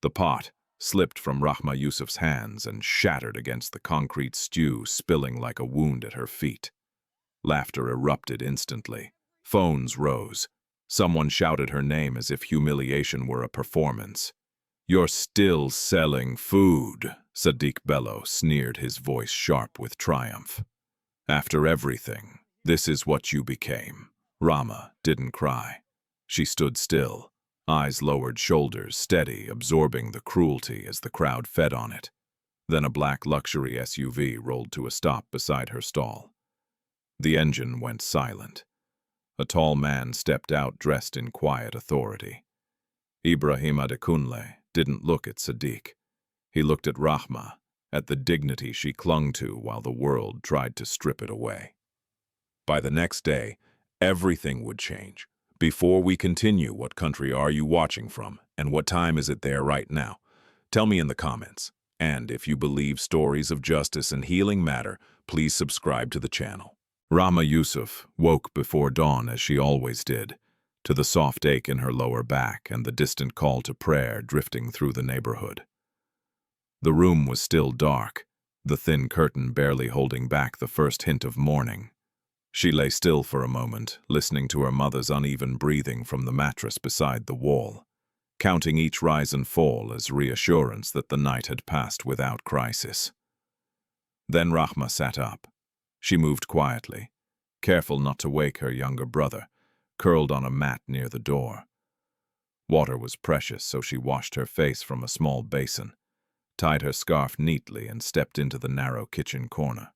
The pot slipped from Rahma Yusuf's hands and shattered against the concrete stew, spilling like a wound at her feet. Laughter erupted instantly. Phones rose. Someone shouted her name as if humiliation were a performance. "You're still selling food," Sadiq Bello sneered, his voice sharp with triumph. "After everything, this is what you became." Rahma didn't cry. She stood still, eyes lowered, shoulders steady, absorbing the cruelty as the crowd fed on it. Then a black luxury SUV rolled to a stop beside her stall. The engine went silent. A tall man stepped out dressed in quiet authority. Ibrahim Adekunle didn't look at Sadiq. He looked at Rahma, at the dignity she clung to while the world tried to strip it away. By the next day, everything would change. Before we continue, what country are you watching from, and what time is it there right now? Tell me in the comments. And if you believe stories of justice and healing matter, please subscribe to the channel. Rahma Yusuf woke before dawn as she always did, to the soft ache in her lower back and the distant call to prayer drifting through the neighborhood. The room was still dark, the thin curtain barely holding back the first hint of morning. She lay still for a moment, listening to her mother's uneven breathing from the mattress beside the wall, counting each rise and fall as reassurance that the night had passed without crisis. Then Rahma sat up. She moved quietly, careful not to wake her younger brother, curled on a mat near the door. Water was precious, so she washed her face from a small basin, tied her scarf neatly, and stepped into the narrow kitchen corner.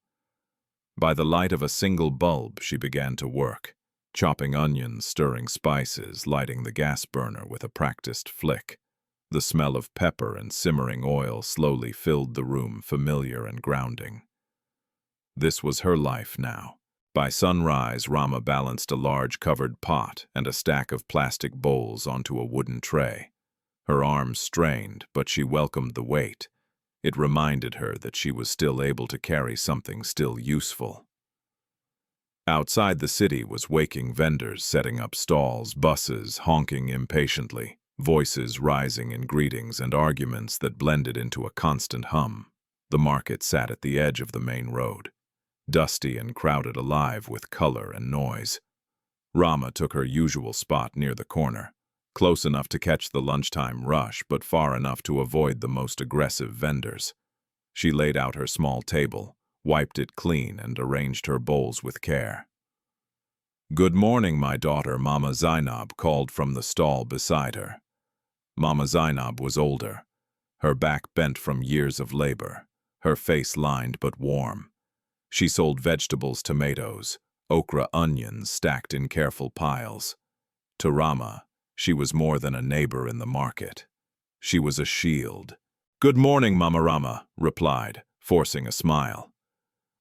By the light of a single bulb, she began to work, chopping onions, stirring spices, lighting the gas burner with a practiced flick. The smell of pepper and simmering oil slowly filled the room, familiar and grounding. This was her life now. By sunrise, Rahma balanced a large covered pot and a stack of plastic bowls onto a wooden tray. Her arms strained, but she welcomed the weight. It reminded her that she was still able to carry something still useful. Outside the city was waking vendors setting up stalls, buses honking impatiently, voices rising in greetings and arguments that blended into a constant hum. The market sat at the edge of the main road, dusty and crowded, alive with color and noise. Rahma took her usual spot near the corner, close enough to catch the lunchtime rush, but far enough to avoid the most aggressive vendors. She laid out her small table, wiped it clean, and arranged her bowls with care. "Good morning, my daughter," Mama Zainab called from the stall beside her. Mama Zainab was older, her back bent from years of labor, her face lined but warm. She sold vegetables, tomatoes, okra, onions stacked in careful piles. To Rahma, she was more than a neighbor in the market. She was a shield. "Good morning," Mama Rahma replied, forcing a smile.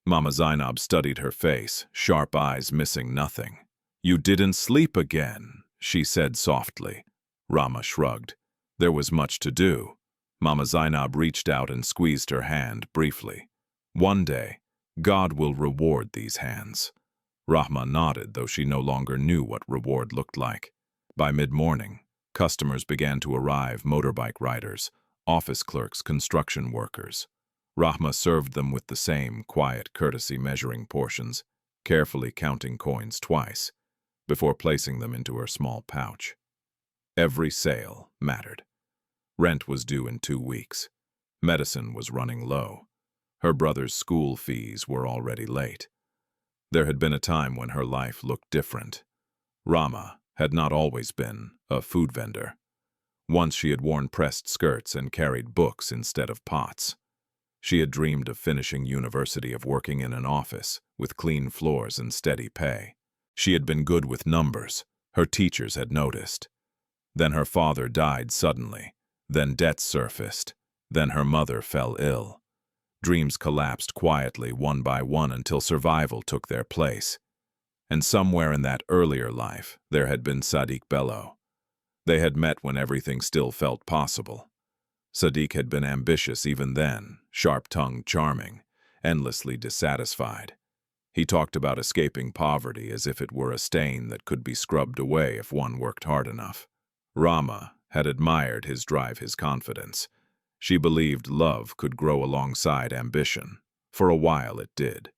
Mama Zainab studied her face, sharp eyes missing nothing. "You didn't sleep again," she said softly. Rahma shrugged. There was much to do. Mama Zainab reached out and squeezed her hand briefly. "One day, God will reward these hands." Rahma nodded, though she no longer knew what reward looked like. By mid-morning, customers began to arrive, motorbike riders, office clerks, construction workers. Rahma served them with the same quiet courtesy, measuring portions, carefully counting coins twice, before placing them into her small pouch. Every sale mattered. Rent was due in 2 weeks. Medicine was running low. Her brother's school fees were already late. There had been a time when her life looked different. Rahma had not always been a food vendor. Once she had worn pressed skirts and carried books instead of pots. She had dreamed of finishing university, of working in an office with clean floors and steady pay. She had been good with numbers. Her teachers had noticed. Then her father died suddenly. Then debts surfaced. Then her mother fell ill. Dreams collapsed quietly, one by one, until survival took their place. And somewhere in that earlier life, there had been Sadiq Bello. They had met when everything still felt possible. Sadiq had been ambitious even then, sharp-tongued, charming, endlessly dissatisfied. He talked about escaping poverty as if it were a stain that could be scrubbed away if one worked hard enough. Rahma had admired his drive, his confidence. She believed love could grow alongside ambition. For a while it did.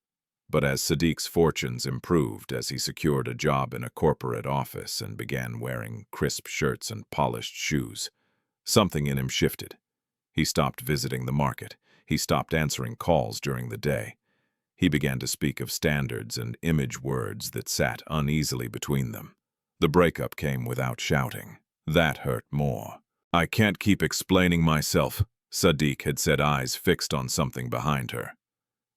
But as Sadiq's fortunes improved, as he secured a job in a corporate office and began wearing crisp shirts and polished shoes, something in him shifted. He stopped visiting the market. He stopped answering calls during the day. He began to speak of standards and image words that sat uneasily between them. The breakup came without shouting. That hurt more. "I can't keep explaining myself," Sadiq had said, eyes fixed on something behind her.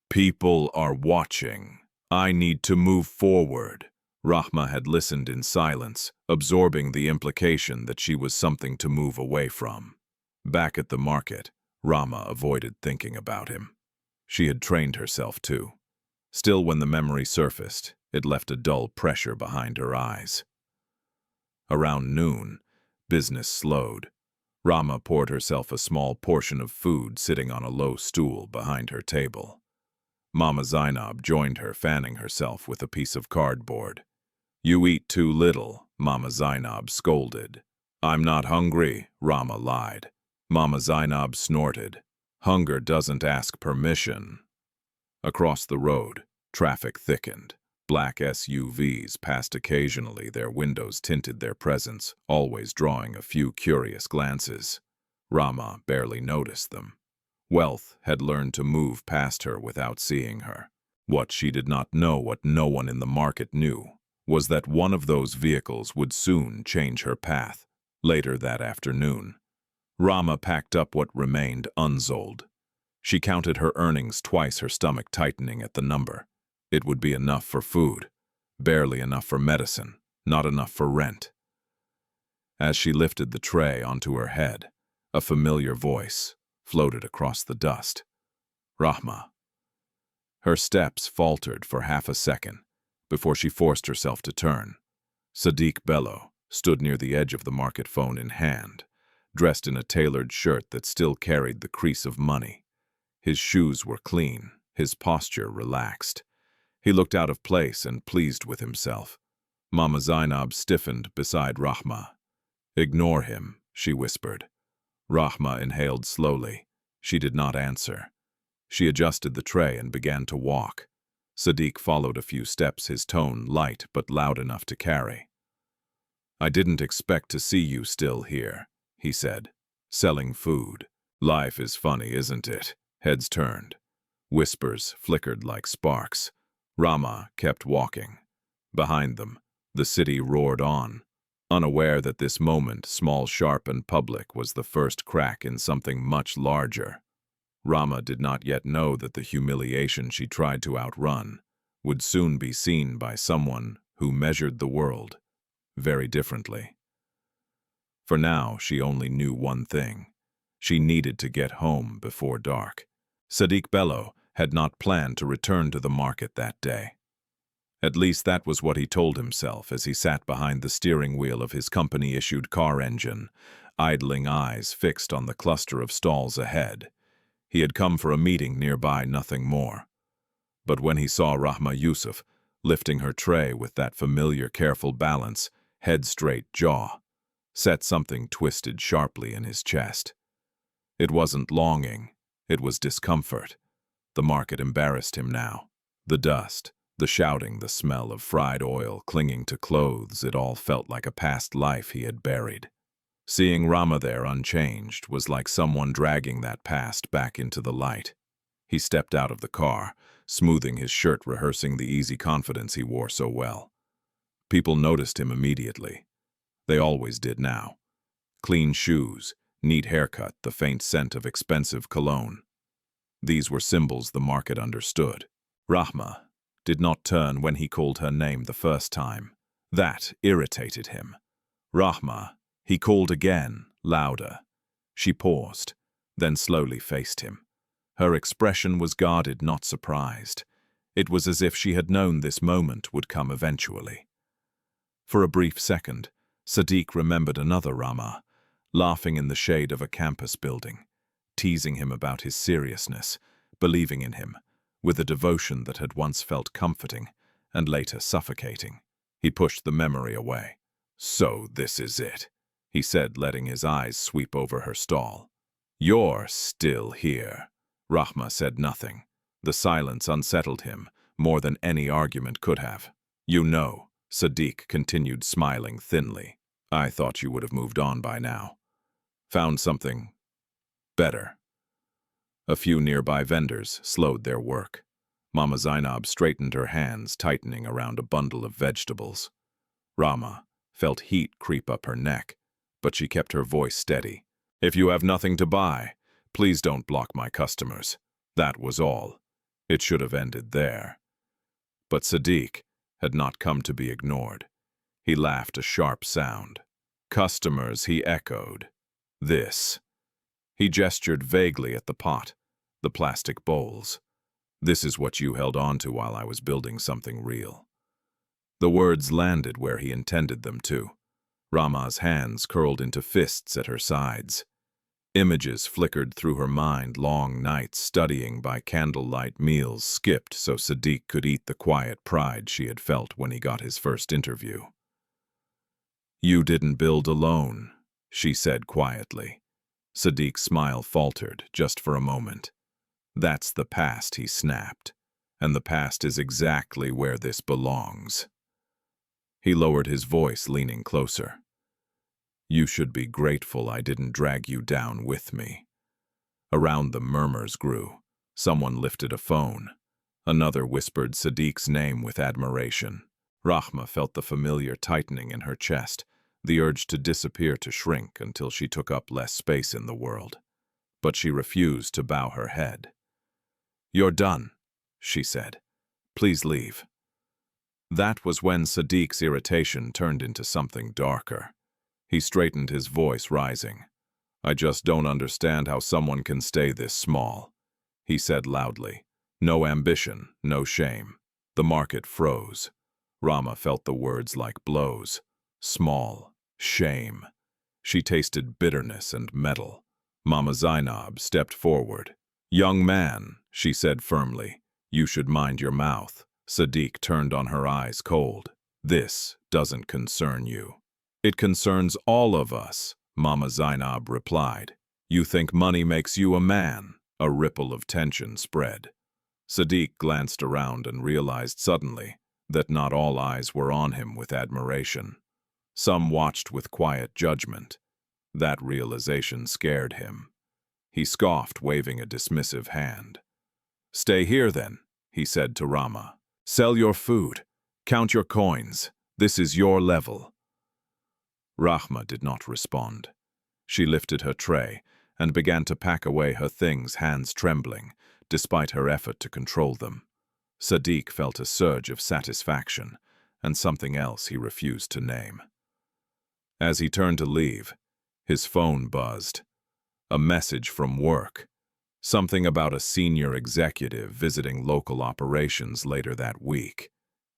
"People are watching. I need to move forward." Rahma had listened in silence, absorbing the implication that she was something to move away from. Back at the market, Rahma avoided thinking about him. She had trained herself too. Still, when the memory surfaced, it left a dull pressure behind her eyes. Around noon, business slowed. Rahma poured herself a small portion of food sitting on a low stool behind her table. Mama Zainab joined her, fanning herself with a piece of cardboard. "You eat too little," Mama Zainab scolded. "I'm not hungry," Rahma lied. Mama Zainab snorted. "Hunger doesn't ask permission." Across the road, traffic thickened. Black SUVs passed occasionally, their windows tinted their presence, always drawing a few curious glances. Rahma barely noticed them. Wealth had learned to move past her without seeing her. What she did not know, what no one in the market knew, was that one of those vehicles would soon change her path. Later that afternoon, Rahma packed up what remained unsold. She counted her earnings twice, her stomach tightening at the number. It would be enough for food, barely enough for medicine, not enough for rent. As she lifted the tray onto her head, a familiar voice floated across the dust. "Rahma." Her steps faltered for half a second before she forced herself to turn. Sadiq Bello stood near the edge of the market, phone in hand, dressed in a tailored shirt that still carried the crease of money. His shoes were clean, his posture relaxed. He looked out of place and pleased with himself. Mama Zainab stiffened beside Rahma. "Ignore him," she whispered. Rahma inhaled slowly. She did not answer. She adjusted the tray and began to walk. Sadiq followed a few steps, his tone light but loud enough to carry. "I didn't expect to see you still here," he said. "Selling food. Life is funny, isn't it?" Heads turned. Whispers flickered like sparks. Rahma kept walking. Behind them, the city roared on, unaware that this moment, small, sharp, and public, was the first crack in something much larger. Rahma did not yet know that the humiliation she tried to outrun would soon be seen by someone who measured the world very differently. For now, she only knew one thing. She needed to get home before dark. Sadiq Bello had not planned to return to the market that day. At least that was what he told himself as he sat behind the steering wheel of his company-issued car engine, idling eyes fixed on the cluster of stalls ahead. He had come for a meeting nearby, nothing more. But when he saw Rahma Yusuf lifting her tray with that familiar careful balance, head straight, jaw set, something twisted sharply in his chest. It wasn't longing, it was discomfort. The market embarrassed him now. The dust, the shouting, the smell of fried oil clinging to clothes, it all felt like a past life he had buried. Seeing Rahma there unchanged was like someone dragging that past back into the light. He stepped out of the car, smoothing his shirt, rehearsing the easy confidence he wore so well. People noticed him immediately. They always did now. Clean shoes, neat haircut, the faint scent of expensive cologne. These were symbols the market understood. Rahma did not turn when he called her name the first time. That irritated him. "Rahma," he called again, louder. She paused, then slowly faced him. Her expression was guarded, not surprised. It was as if she had known this moment would come eventually. For a brief second, Sadiq remembered another Rahma, laughing in the shade of a campus building, teasing him about his seriousness, believing in him, with a devotion that had once felt comforting and later suffocating. He pushed the memory away. So this is it. he said, letting his eyes sweep over her stall. "You're still here." Rahma said nothing. The silence unsettled him more than any argument could have. "You know," Sadiq continued, smiling thinly. "I thought you would have moved on by now. Found something better." A few nearby vendors slowed their work. Mama Zainab straightened her hands, tightening around a bundle of vegetables. Rahma felt heat creep up her neck, but she kept her voice steady. "If you have nothing to buy, please don't block my customers." That was all. It should have ended there. But Sadiq had not come to be ignored. He laughed a sharp sound. "Customers," he echoed. "This." He gestured vaguely at the pot, the plastic bowls. "This is what you held on to while I was building something real." The words landed where he intended them to. Rahma's hands curled into fists at her sides. Images flickered through her mind, long nights studying by candlelight, meals skipped so Sadiq could eat the quiet pride she had felt when he got his first interview. "You didn't build alone," she said quietly. Sadiq's smile faltered just for a moment. "That's the past," he snapped, "and the past is exactly where this belongs." He lowered his voice, leaning closer. "You should be grateful I didn't drag you down with me." Around them murmurs grew. Someone lifted a phone. Another whispered Sadiq's name with admiration. Rahma felt the familiar tightening in her chest, the urge to disappear, to shrink until she took up less space in the world. But she refused to bow her head. "You're done," she said. "Please leave." That was when Sadiq's irritation turned into something darker. He straightened, his voice rising. "I just don't understand how someone can stay this small," he said loudly. "No ambition, no shame." The market froze. Rahma felt the words like blows. Small, shame. She tasted bitterness and metal. Mama Zainab stepped forward. "Young man," she said firmly, "you should mind your mouth." Sadiq turned on her, eyes cold. "This doesn't concern you." "It concerns all of us," Mama Zainab replied. "You think money makes you a man?" A ripple of tension spread. Sadiq glanced around and realized suddenly that not all eyes were on him with admiration. Some watched with quiet judgment. That realization scared him. He scoffed, waving a dismissive hand. "Stay here then," he said to Rahma. "Sell your food. Count your coins. This is your level." Rahma did not respond. She lifted her tray and began to pack away her things, hands trembling, despite her effort to control them. Sadiq felt a surge of satisfaction, and something else he refused to name. As he turned to leave, his phone buzzed. A message from work. Something about a senior executive visiting local operations later that week.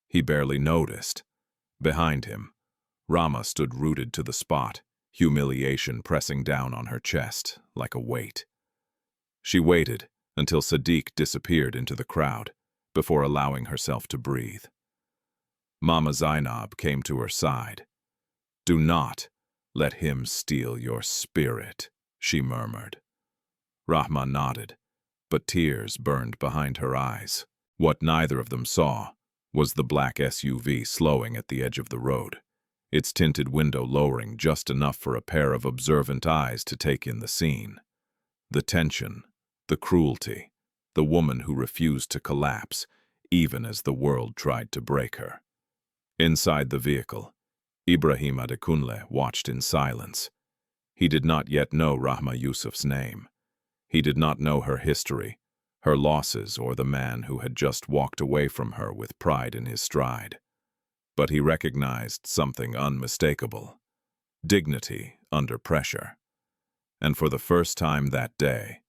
He barely noticed. Behind him, Rahma stood rooted to the spot, humiliation pressing down on her chest like a weight. She waited until Sadiq disappeared into the crowd before allowing herself to breathe. Mama Zainab came to her side. "Do not let him steal your spirit," she murmured. Rahma nodded, but tears burned behind her eyes. What neither of them saw was the black SUV slowing at the edge of the road, its tinted window lowering just enough for a pair of observant eyes to take in the scene. The tension, the cruelty, the woman who refused to collapse, even as the world tried to break her. Inside the vehicle, Ibrahim Adekunle watched in silence. He did not yet know Rahma Yusuf's name. He did not know her history, her losses, or the man who had just walked away from her with pride in his stride. But he recognized something unmistakable: dignity under pressure. And for the first time that day,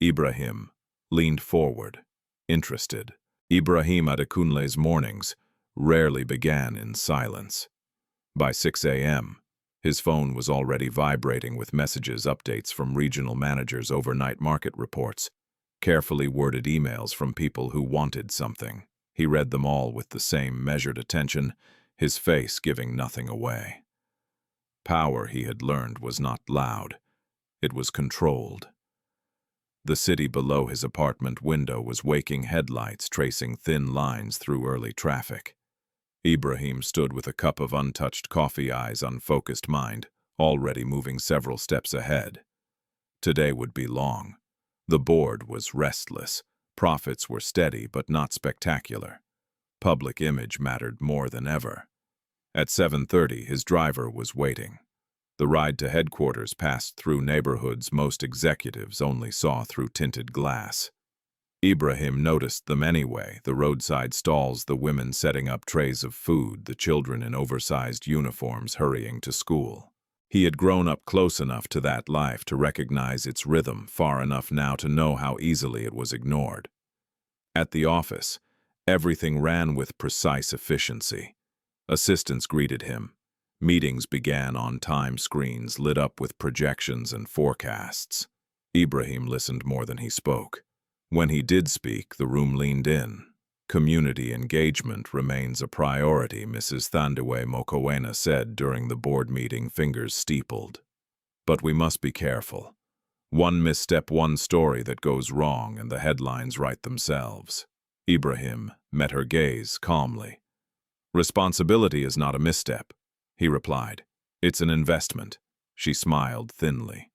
Ibrahim leaned forward, interested. Ibrahim Adekunle's mornings rarely began in silence. By 6 a.m., his phone was already vibrating with messages, updates from regional managers, overnight market reports, carefully worded emails from people who wanted something. He read them all with the same measured attention, his face giving nothing away. Power, he had learned, was not loud. It was controlled. The city below his apartment window was waking headlights tracing thin lines through early traffic. Ibrahim stood with a cup of untouched coffee, eyes unfocused, mind already moving several steps ahead. Today would be long. The board was restless. Profits were steady but not spectacular. Public image mattered more than ever. At 7:30, his driver was waiting. The ride to headquarters passed through neighborhoods most executives only saw through tinted glass. Ibrahim noticed them anyway, the roadside stalls, the women setting up trays of food, the children in oversized uniforms hurrying to school. He had grown up close enough to that life to recognize its rhythm, far enough now to know how easily it was ignored. At the office, everything ran with precise efficiency. Assistants greeted him. Meetings began on time, screens lit up with projections and forecasts. Ibrahim listened more than he spoke. When he did speak, the room leaned in. Community engagement remains a priority, Mrs. Thandiwe Mokowena said during the board meeting, fingers steepled. But we must be careful. One misstep, one story that goes wrong, and the headlines write themselves. Ibrahim met her gaze calmly. Responsibility is not a misstep, he replied. It's an investment. She smiled thinly.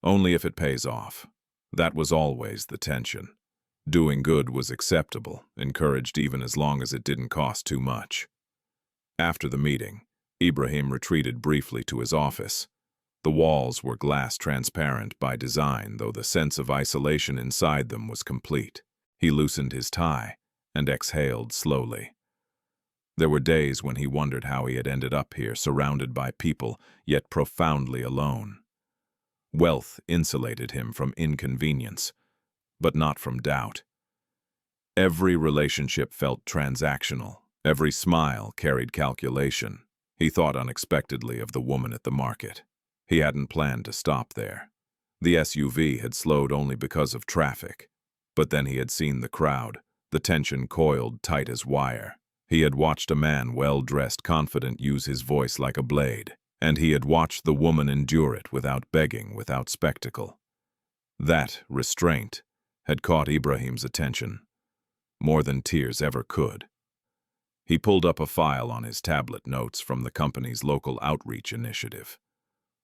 Only if it pays off. That was always the tension. Doing good was acceptable, encouraged even as long as it didn't cost too much. After the meeting, Ibrahim retreated briefly to his office. The walls were glass transparent by design, though the sense of isolation inside them was complete. He loosened his tie and exhaled slowly. There were days when he wondered how he had ended up here, surrounded by people, yet profoundly alone. Wealth insulated him from inconvenience, but not from doubt. Every relationship felt transactional. Every smile carried calculation. He thought unexpectedly of the woman at the market. He hadn't planned to stop there. The SUV had slowed only because of traffic. But then he had seen the crowd, the tension coiled tight as wire. He had watched a man well-dressed, confident, use his voice like a blade. And he had watched the woman endure it without begging, without spectacle. That restraint had caught Ibrahim's attention, more than tears ever could. He pulled up a file on his tablet, notes from the company's local outreach initiative.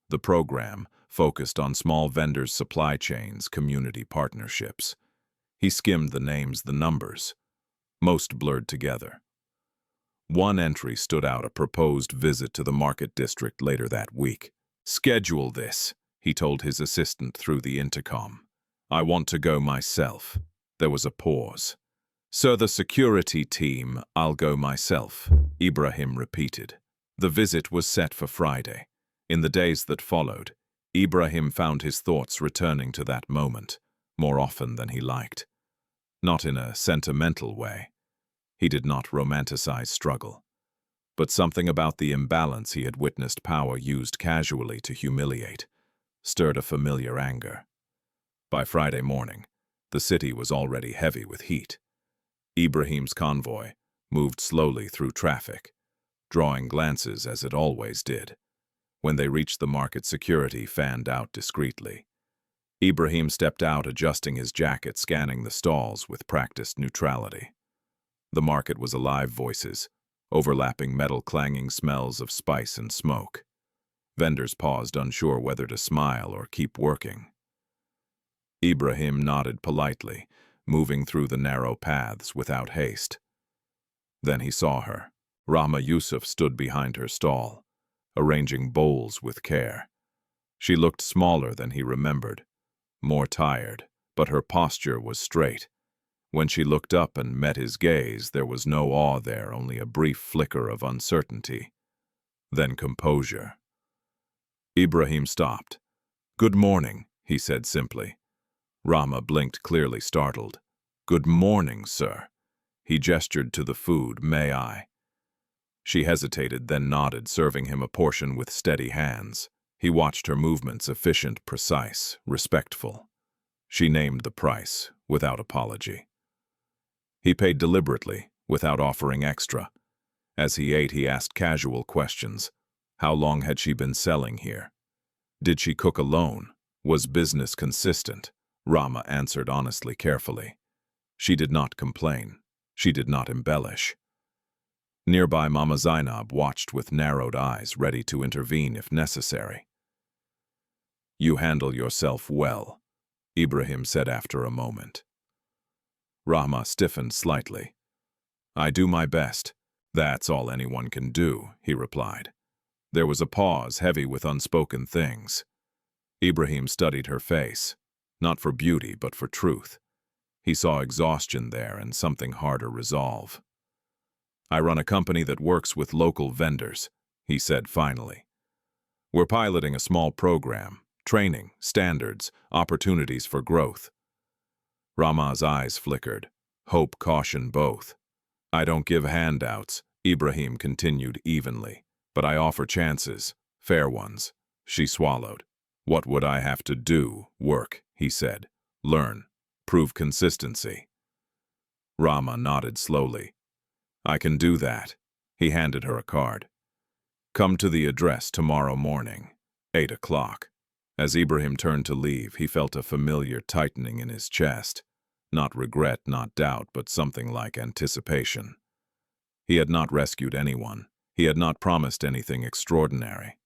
The program focused on small vendors' supply chains, community partnerships. He skimmed the names, the numbers, most blurred together. One entry stood out, a proposed visit to the market district later that week. "Schedule this," he told his assistant through the intercom. "I want to go myself." There was a pause. "Sir, the security team, I'll go myself," Ibrahim repeated. The visit was set for Friday. In the days that followed, Ibrahim found his thoughts returning to that moment, more often than he liked. Not in a sentimental way. He did not romanticize struggle. But something about the imbalance he had witnessed power used casually to humiliate stirred a familiar anger. By Friday morning, the city was already heavy with heat. Ibrahim's convoy moved slowly through traffic, drawing glances as it always did. When they reached the market, security fanned out discreetly. Ibrahim stepped out, adjusting his jacket, scanning the stalls with practiced neutrality. The market was alive, voices, overlapping metal, clanging smells of spice and smoke. Vendors paused, unsure whether to smile or keep working. Ibrahim nodded politely, moving through the narrow paths without haste. Then he saw her. Rahma Yusuf stood behind her stall, arranging bowls with care. She looked smaller than he remembered, more tired, but her posture was straight. When she looked up and met his gaze, there was no awe there, only a brief flicker of uncertainty. Then composure. Ibrahim stopped. "Good morning," he said simply. Rahma blinked, clearly startled. "Good morning, sir." He gestured to the food. "May I?" She hesitated, then nodded, serving him a portion with steady hands. He watched her movements, efficient, precise, respectful. She named the price, without apology. He paid deliberately, without offering extra. As he ate, he asked casual questions. How long had she been selling here? Did she cook alone? Was business consistent? Rahma answered honestly, carefully. She did not complain. She did not embellish. Nearby, Mama Zainab watched with narrowed eyes, ready to intervene if necessary. "You handle yourself well," Ibrahim said after a moment. Rahma stiffened slightly. "I do my best. That's all anyone can do," he replied. There was a pause, heavy with unspoken things. Ibrahim studied her face, not for beauty but for truth. He saw exhaustion there and something harder resolve. "I run a company that works with local vendors," he said finally. "We're piloting a small program, training, standards, opportunities for growth." Rahma's eyes flickered. Hope, caution, both. "I don't give handouts," Ibrahim continued evenly, "but I offer chances, fair ones." She swallowed. "What would I have to do? Work," he said. "Learn. Prove consistency." Rahma nodded slowly. "I can do that." He handed her a card. "Come to the address tomorrow morning, 8 o'clock. As Ibrahim turned to leave, he felt a familiar tightening in his chest. Not regret, not doubt, but something like anticipation. He had not rescued anyone. He had not promised anything extraordinary.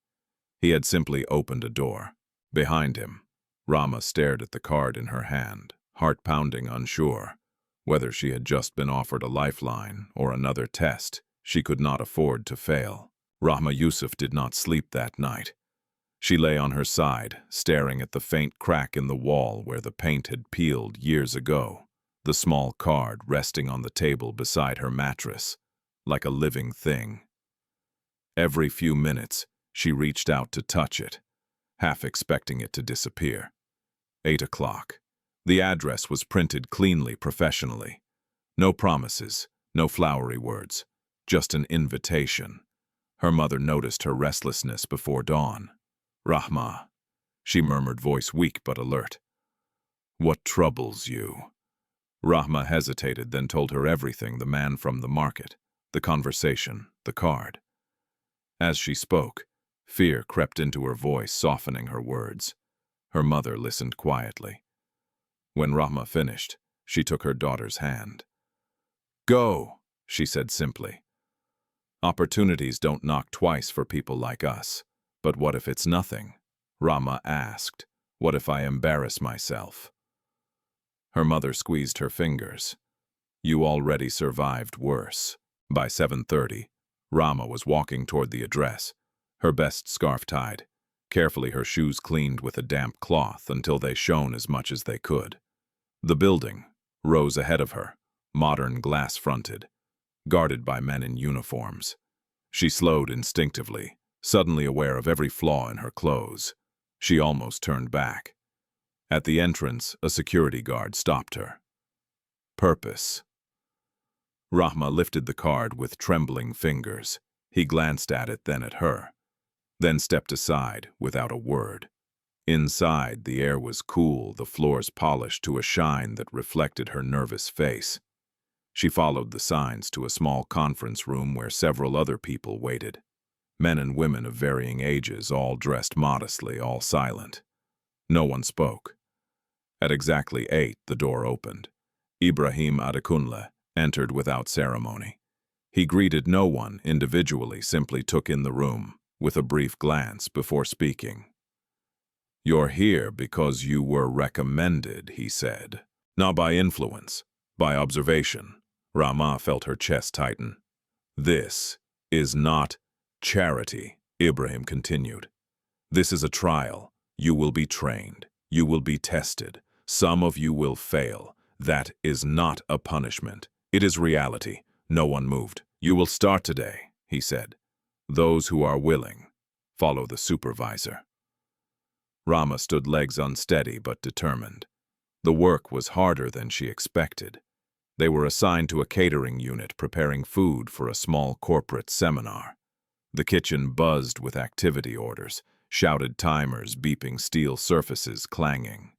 He had simply opened a door. Behind him, Rahma stared at the card in her hand, heart pounding, unsure. Whether she had just been offered a lifeline or another test, she could not afford to fail. Rahma Yusuf did not sleep that night. She lay on her side, staring at the faint crack in the wall where the paint had peeled years ago, the small card resting on the table beside her mattress, like a living thing. Every few minutes, she reached out to touch it, half expecting it to disappear. 8 o'clock. The address was printed cleanly, professionally. No promises, no flowery words, just an invitation. Her mother noticed her restlessness before dawn. "Rahma," she murmured, voice weak but alert. "What troubles you?" Rahma hesitated, then told her everything: the man from the market, the conversation, the card. As she spoke, fear crept into her voice, softening her words. Her mother listened quietly. When Rahma finished, she took her daughter's hand. "Go," she said simply. "Opportunities don't knock twice for people like us. But what if it's nothing?" Rahma asked. "What if I embarrass myself?" Her mother squeezed her fingers. "You already survived worse." By 7:30, Rahma was walking toward the address, her best scarf tied, carefully her shoes cleaned with a damp cloth until they shone as much as they could. The building rose ahead of her, modern, glass-fronted, guarded by men in uniforms. She slowed instinctively, suddenly aware of every flaw in her clothes. She almost turned back. At the entrance, a security guard stopped her. "Purpose." Rahma lifted the card with trembling fingers. He glanced at it, then at her, then stepped aside without a word. Inside, the air was cool, the floors polished to a shine that reflected her nervous face. She followed the signs to a small conference room where several other people waited. Men and women of varying ages, all dressed modestly, all silent. No one spoke. At exactly 8, the door opened. Ibrahim Adekunle entered without ceremony. He greeted no one individually, simply took in the room, with a brief glance before speaking. "You're here because you were recommended," he said. "Not by influence, by observation." Rahma felt her chest tighten. "This is not charity," Ibrahim continued. "This is a trial. You will be trained. You will be tested. Some of you will fail. That is not a punishment. It is reality." No one moved. "You will start today," he said. "Those who are willing, follow the supervisor." Rahma stood, legs unsteady but determined. The work was harder than she expected. They were assigned to a catering unit preparing food for a small corporate seminar. The kitchen buzzed with activity orders, shouted timers, beeping steel surfaces clanging.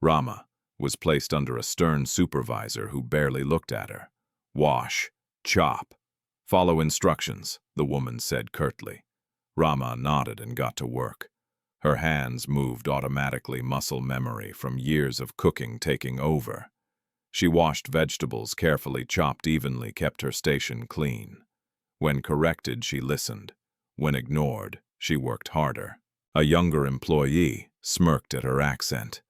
Rahma was placed under a stern supervisor who barely looked at her. "Wash, chop, follow instructions," the woman said curtly. Rahma nodded and got to work. Her hands moved automatically, muscle memory from years of cooking taking over. She washed vegetables carefully, chopped evenly, kept her station clean. When corrected, she listened. When ignored, she worked harder. A younger employee smirked at her accent.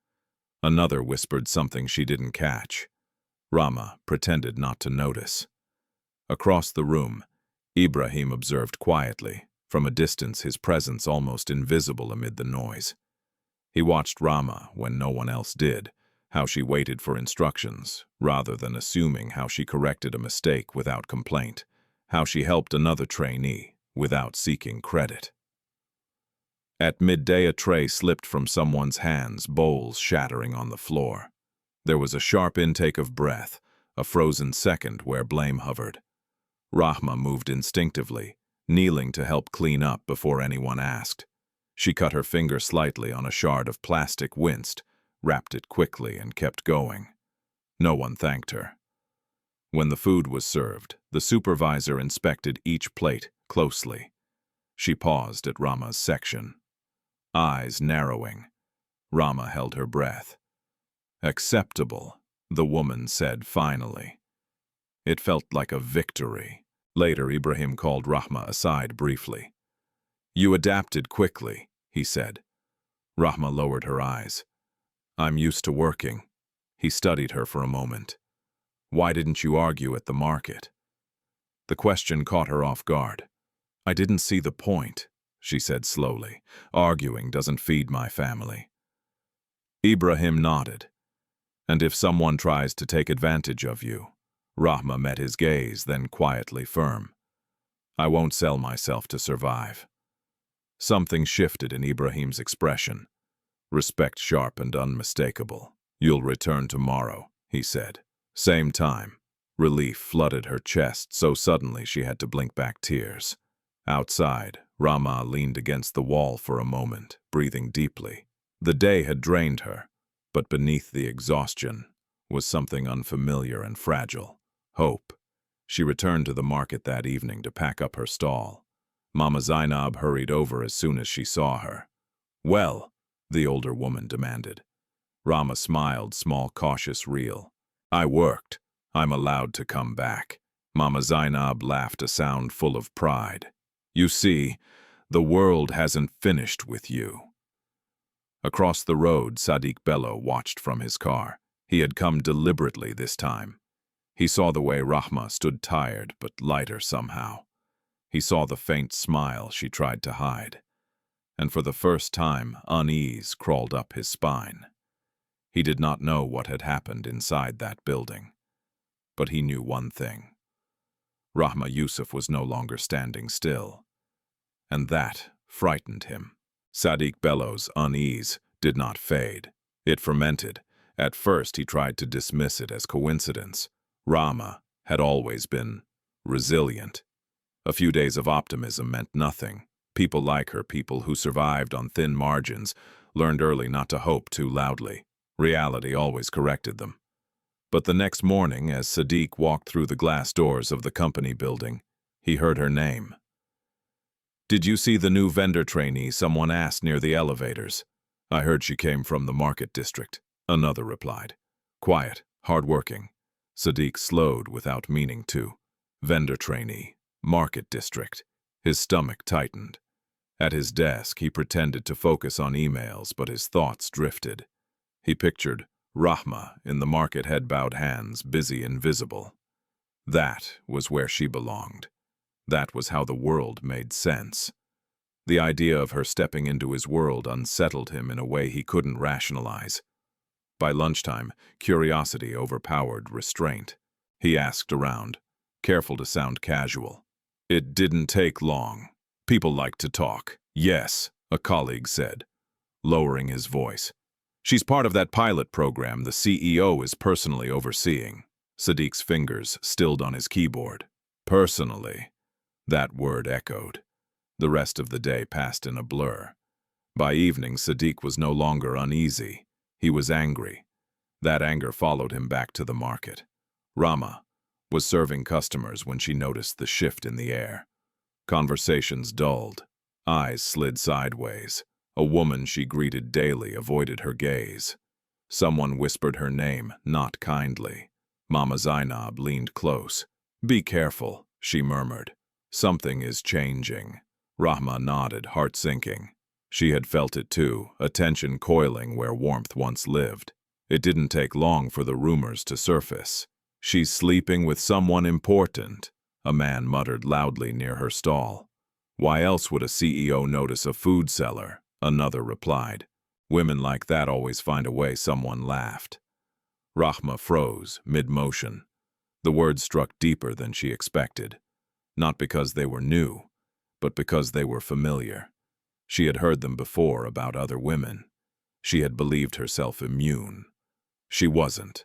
Another whispered something she didn't catch. Rahma pretended not to notice. Across the room, Ibrahim observed quietly, from a distance, his presence almost invisible amid the noise. He watched Rahma when no one else did, how she waited for instructions, rather than assuming, how she corrected a mistake without complaint, how she helped another trainee without seeking credit. At midday, a tray slipped from someone's hands, bowls shattering on the floor. There was a sharp intake of breath, a frozen second where blame hovered. Rahma moved instinctively, kneeling to help clean up before anyone asked. She cut her finger slightly on a shard of plastic, winced, wrapped it quickly, and kept going. No one thanked her. When the food was served, the supervisor inspected each plate closely. She paused at Rahma's section. Eyes narrowing. Rahma held her breath. "Acceptable," the woman said finally. It felt like a victory. Later, Ibrahim called Rahma aside briefly. "You adapted quickly," he said. Rahma lowered her eyes. "I'm used to working." He studied her for a moment. "Why didn't you argue at the market?" The question caught her off guard. "I didn't see the point," she said slowly. "Arguing doesn't feed my family." Ibrahim nodded. "And if someone tries to take advantage of you?" Rahma met his gaze, then quietly firm. "I won't sell myself to survive." Something shifted in Ibrahim's expression. Respect sharp and unmistakable. "You'll return tomorrow," he said. Same time. Relief flooded her chest so suddenly she had to blink back tears. Outside, Rahma leaned against the wall for a moment, breathing deeply. The day had drained her, but beneath the exhaustion was something unfamiliar and fragile. Hope. She returned to the market that evening to pack up her stall. Mama Zainab hurried over as soon as she saw her. "Well?" the older woman demanded. Rahma smiled, small, cautious reel. "I worked. I'm allowed to come back." Mama Zainab laughed, a sound full of pride. "You see, the world hasn't finished with you." Across the road, Sadiq Bello watched from his car. He had come deliberately this time. He saw the way Rahma stood, tired but lighter somehow. He saw the faint smile she tried to hide. And for the first time, unease crawled up his spine. He did not know what had happened inside that building. But he knew one thing. Rahma Yusuf was no longer standing still. And that frightened him. Sadiq Bello's unease did not fade. It fermented. At first, he tried to dismiss it as coincidence. Rahma had always been resilient. A few days of optimism meant nothing. People like her, people who survived on thin margins, learned early not to hope too loudly. Reality always corrected them. But the next morning, as Sadiq walked through the glass doors of the company building, he heard her name. "Did you see the new vendor trainee?" someone asked near the elevators. "I heard she came from the market district," another replied. "Quiet, hard-working." Sadiq slowed without meaning to. Vendor trainee, market district. His stomach tightened. At his desk, he pretended to focus on emails, but his thoughts drifted. He pictured Rahma in the market, head-bowed hands, busy and visible. That was where she belonged. That was how the world made sense. The idea of her stepping into his world unsettled him in a way he couldn't rationalize. By lunchtime, curiosity overpowered restraint. He asked around, careful to sound casual. It didn't take long. "People like to talk." "Yes," a colleague said, lowering his voice. "She's part of that pilot program the CEO is personally overseeing." Sadiq's fingers stilled on his keyboard. Personally. That word echoed. The rest of the day passed in a blur. By evening, Sadiq was no longer uneasy. He was angry. That anger followed him back to the market. Rahma was serving customers when she noticed the shift in the air. Conversations dulled. Eyes slid sideways. A woman she greeted daily avoided her gaze. Someone whispered her name, not kindly. Mama Zainab leaned close. "Be careful," she murmured. "Something is changing." Rahma nodded, heart sinking. She had felt it too, a tension coiling where warmth once lived. It didn't take long for the rumors to surface. "She's sleeping with someone important," a man muttered loudly near her stall. "Why else would a CEO notice a food seller?" another replied. "Women like that always find a way," someone laughed. Rahma froze, mid-motion. The words struck deeper than she expected. Not because they were new, but because they were familiar. She had heard them before about other women. She had believed herself immune. She wasn't.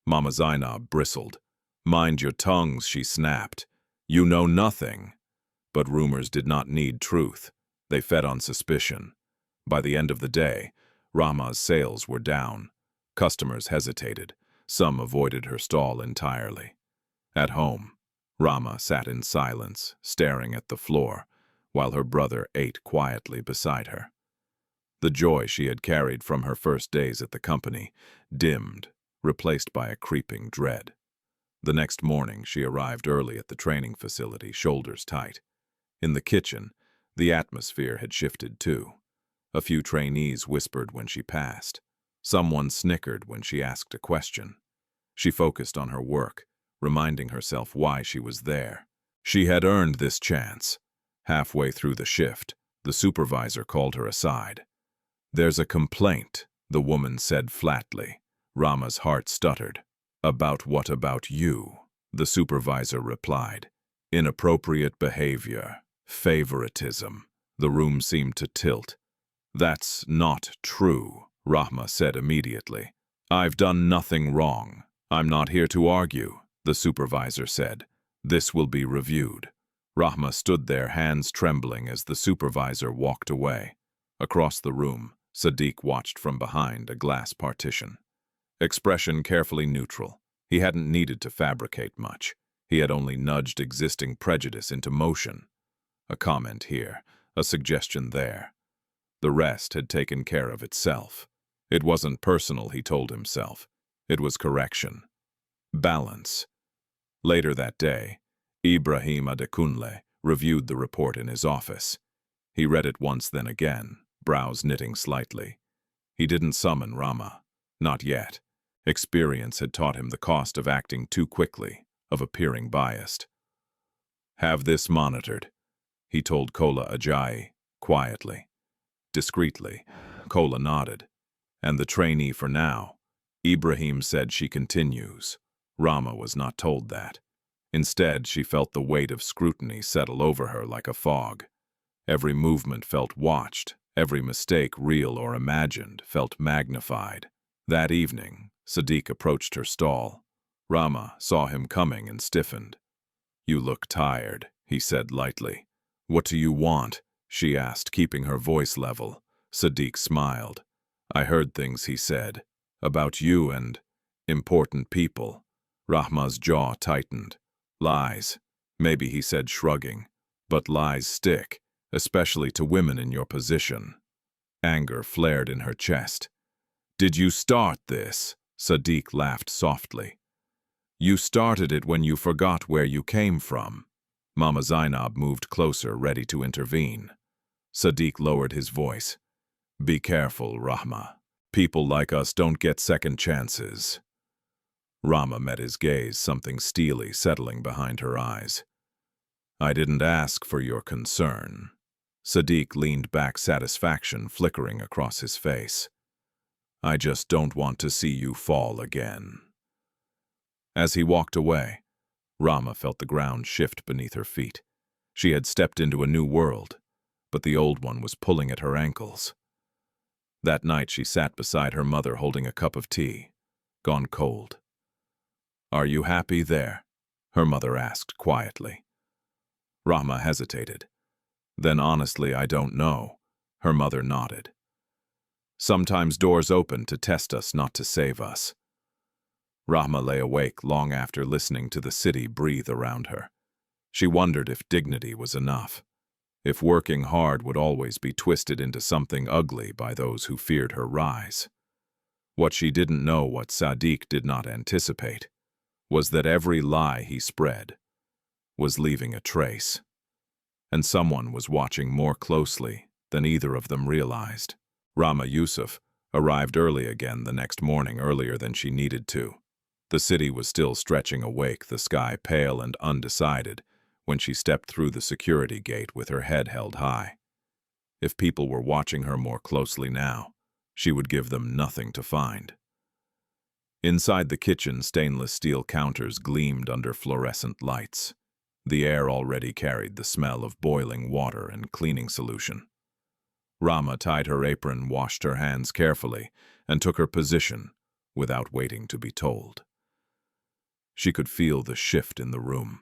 Mama Zainab bristled. "Mind your tongues," she snapped. "You know nothing." But rumors did not need truth. They fed on suspicion. By the end of the day, Rahma's sales were down. Customers hesitated. Some avoided her stall entirely. At home, Rahma sat in silence, staring at the floor, while her brother ate quietly beside her. The joy she had carried from her first days at the company dimmed, replaced by a creeping dread. The next morning, she arrived early at the training facility, shoulders tight. In the kitchen, the atmosphere had shifted too. A few trainees whispered when she passed. Someone snickered when she asked a question. She focused on her work, reminding herself why she was there. She had earned this chance. Halfway through the shift, the supervisor called her aside. "There's a complaint," the woman said flatly. Rahma's heart stuttered. "About what about you?" the supervisor replied. "Inappropriate behavior, favoritism." The room seemed to tilt. "That's not true," Rahma said immediately. "I've done nothing wrong. I'm not here to argue," the supervisor said. "This will be reviewed." Rahma stood there, hands trembling, as the supervisor walked away. Across the room, Sadiq watched from behind a glass partition. Expression carefully neutral. He hadn't needed to fabricate much. He had only nudged existing prejudice into motion. A comment here, a suggestion there. The rest had taken care of itself. It wasn't personal, he told himself. It was correction. Balance. Later that day, Ibrahim Adekunle reviewed the report in his office. He read it once, then again, brows knitting slightly. He didn't summon Rahma. Not yet. Experience had taught him the cost of acting too quickly, of appearing biased. "Have this monitored," he told Kola Ajayi, quietly. Discreetly, Kola nodded. "And the trainee for now," Ibrahim said. "She continues." Rahma was not told that. Instead, she felt the weight of scrutiny settle over her like a fog. Every movement felt watched, every mistake, real or imagined, felt magnified. That evening, Sadiq approached her stall. Rahma saw him coming and stiffened. "You look tired," he said lightly. "What do you want?" she asked, keeping her voice level. Sadiq smiled. "I heard things," he said, "about you and important people." Rahma's jaw tightened. "Lies," maybe, he said, shrugging. "But lies stick, especially to women in your position." Anger flared in her chest. "Did you start this?" Sadiq laughed softly. "You started it when you forgot where you came from." Mama Zainab moved closer, ready to intervene. Sadiq lowered his voice. "Be careful, Rahma. People like us don't get second chances." Rahma met his gaze, something steely settling behind her eyes. "I didn't ask for your concern." Sadiq leaned back, satisfaction flickering across his face. "I just don't want to see you fall again." As he walked away, Rahma felt the ground shift beneath her feet. She had stepped into a new world, but the old one was pulling at her ankles. That night she sat beside her mother holding a cup of tea, gone cold. "Are you happy there?" her mother asked quietly. Rahma hesitated. "Then honestly, I don't know." Her mother nodded. "Sometimes doors open to test us, not to save us." Rahma lay awake long after, listening to the city breathe around her. She wondered if dignity was enough. if working hard would always be twisted into something ugly by those who feared her rise. What she didn't know, what Sadiq did not anticipate, was that every lie he spread was leaving a trace. And someone was watching more closely than either of them realized. Rahma Yusuf arrived early again the next morning, earlier than she needed to. The city was still stretching awake, the sky pale and undecided, when she stepped through the security gate with her head held high. If people were watching her more closely now, she would give them nothing to find. Inside the kitchen, stainless steel counters gleamed under fluorescent lights. The air already carried the smell of boiling water and cleaning solution. Rahma tied her apron, washed her hands carefully, and took her position without waiting to be told. She could feel the shift in the room.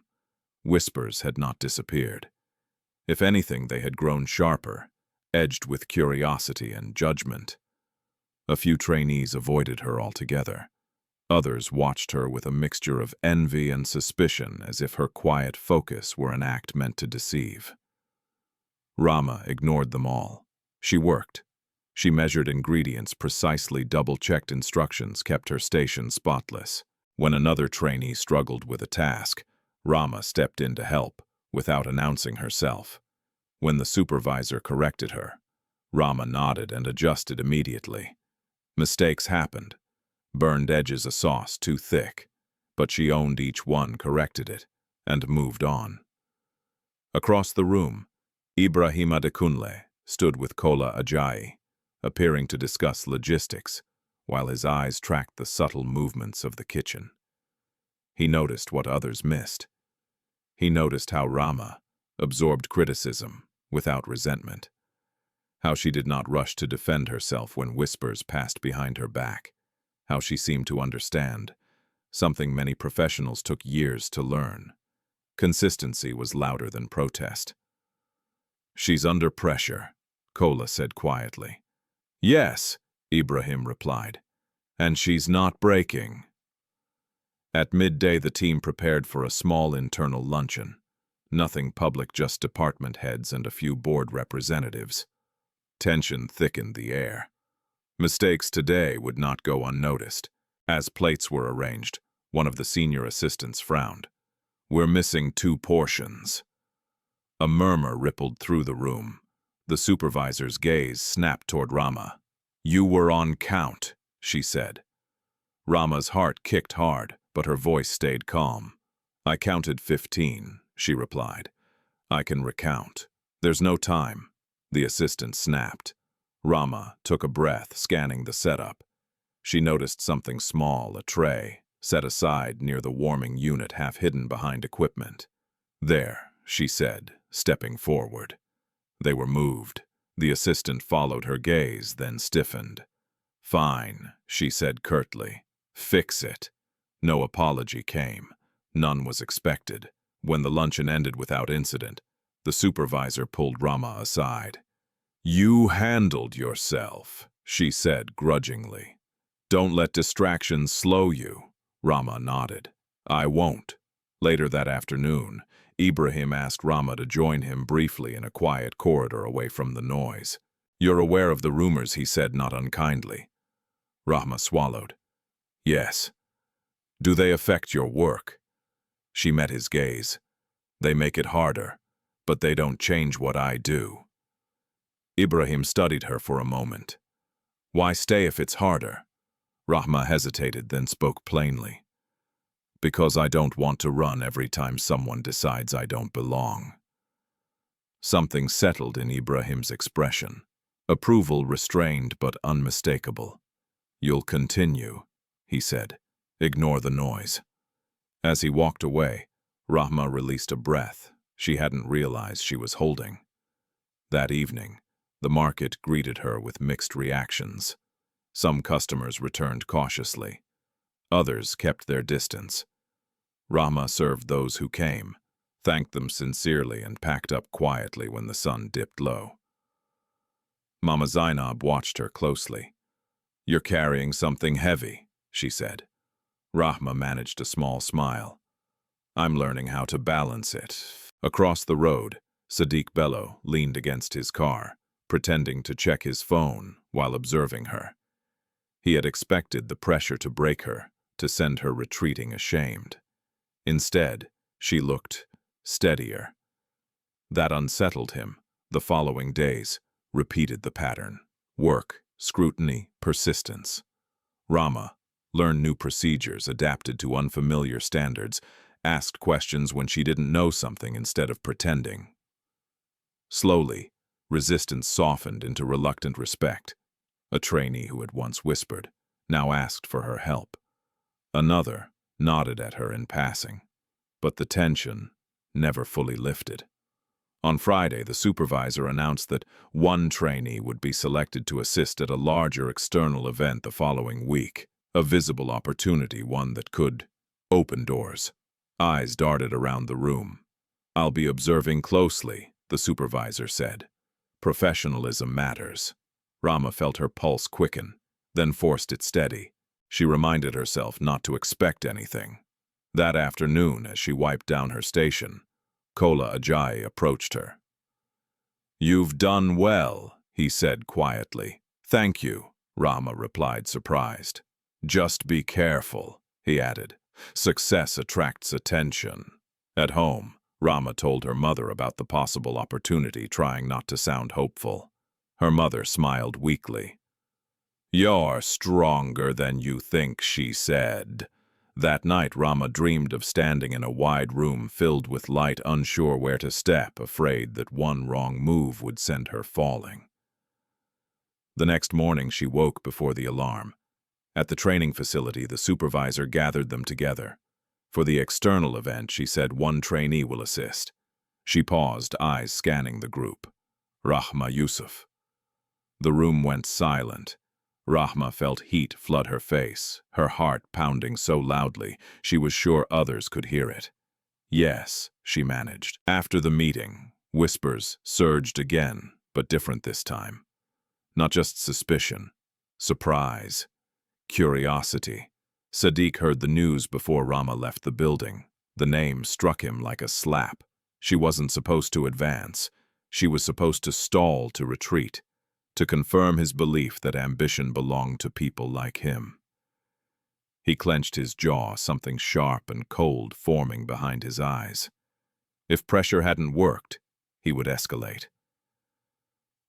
Whispers had not disappeared. If anything, they had grown sharper, edged with curiosity and judgment. A few trainees avoided her altogether. Others watched her with a mixture of envy and suspicion, as if her quiet focus were an act meant to deceive. Rahma ignored them all. She worked. She measured ingredients precisely, double-checked instructions, kept her station spotless. When another trainee struggled with a task, Rahma stepped in to help, without announcing herself. When the supervisor corrected her, Rahma nodded and adjusted immediately. Mistakes happened. Burned edges, a sauce too thick, but she owned each one, corrected it, and moved on. Across the room, Ibrahim Adekunle stood with Kola Ajayi, appearing to discuss logistics, while his eyes tracked the subtle movements of the kitchen. He noticed what others missed. He noticed how Rahma absorbed criticism without resentment, how she did not rush to defend herself when whispers passed behind her back, how she seemed to understand, something many professionals took years to learn. Consistency was louder than protest. "She's under pressure," Kola said quietly. "Yes," Ibrahim replied, "and she's not breaking." At midday, the team prepared for a small internal luncheon. Nothing public, just department heads and a few board representatives. Tension thickened the air. Mistakes today would not go unnoticed. As plates were arranged, one of the senior assistants frowned. "We're missing 2 portions." A murmur rippled through the room. The supervisor's gaze snapped toward Rahma. "You were on count," she said. Rahma's heart kicked hard, but her voice stayed calm. "I counted 15, she replied. "I can recount." "There's no time," the assistant snapped. Rahma took a breath, scanning the setup. She noticed something small, a tray, set aside near the warming unit, half hidden behind equipment. "There," she said, stepping forward. They were moved. The assistant followed her gaze, then stiffened. "Fine," she said curtly. "Fix it." No apology came. None was expected. When the luncheon ended without incident, the supervisor pulled Rahma aside. "You handled yourself," she said grudgingly. "Don't let distractions slow you." Rahma nodded. "I won't." Later that afternoon, Ibrahim asked Rahma to join him briefly in a quiet corridor away from the noise. "You're aware of the rumors," he said, not unkindly. Rahma swallowed. "Yes." "Do they affect your work?" She met his gaze. "They make it harder, but they don't change what I do." Ibrahim studied her for a moment. "Why stay if it's harder?" Rahma hesitated, then spoke plainly. "Because I don't want to run every time someone decides I don't belong." Something settled in Ibrahim's expression. Approval restrained but unmistakable. "You'll continue," he said. "Ignore the noise." As he walked away, Rahma released a breath she hadn't realized she was holding. That evening, the market greeted her with mixed reactions. Some customers returned cautiously. Others kept their distance. Rahma served those who came, thanked them sincerely, and packed up quietly when the sun dipped low. Mama Zainab watched her closely. "You're carrying something heavy," she said. Rahma managed a small smile. "I'm learning how to balance it." Across the road, Sadiq Bello leaned against his car, pretending to check his phone while observing her. He had expected the pressure to break her, to send her retreating ashamed. Instead, she looked steadier. That unsettled him. The following days repeated the pattern. Work, scrutiny, persistence. Rahma learned new procedures, adapted to unfamiliar standards, asked questions when she didn't know something instead of pretending. Slowly, resistance softened into reluctant respect. A trainee who had once whispered now asked for her help. Another nodded at her in passing, but the tension never fully lifted. On Friday, the supervisor announced that one trainee would be selected to assist at a larger external event the following week, a visible opportunity, one that could open doors. Eyes darted around the room. "I'll be observing closely," the supervisor said. "Professionalism matters." Rahma felt her pulse quicken, then forced it steady. She reminded herself not to expect anything. That afternoon, as she wiped down her station, Kola Ajayi approached her. "You've done well," he said quietly. "Thank you," Rahma replied, surprised. "Just be careful," he added. "Success attracts attention." At home, Rahma told her mother about the possible opportunity, trying not to sound hopeful. Her mother smiled weakly. "You're stronger than you think," she said. That night, Rahma dreamed of standing in a wide room filled with light, unsure where to step, afraid that one wrong move would send her falling. The next morning, she woke before the alarm. At the training facility, the supervisor gathered them together. For the external event, she said one trainee will assist. She paused, eyes scanning the group. Rahma Yusuf. The room went silent. Rahma felt heat flood her face, her heart pounding so loudly she was sure others could hear it. "Yes," she managed. After the meeting, whispers surged again, but different this time. Not just suspicion, surprise, curiosity. Sadiq heard the news before Rahma left the building. The name struck him like a slap. She wasn't supposed to advance. She was supposed to stall, to retreat, to confirm his belief that ambition belonged to people like him. He clenched his jaw, something sharp and cold forming behind his eyes. If pressure hadn't worked, he would escalate.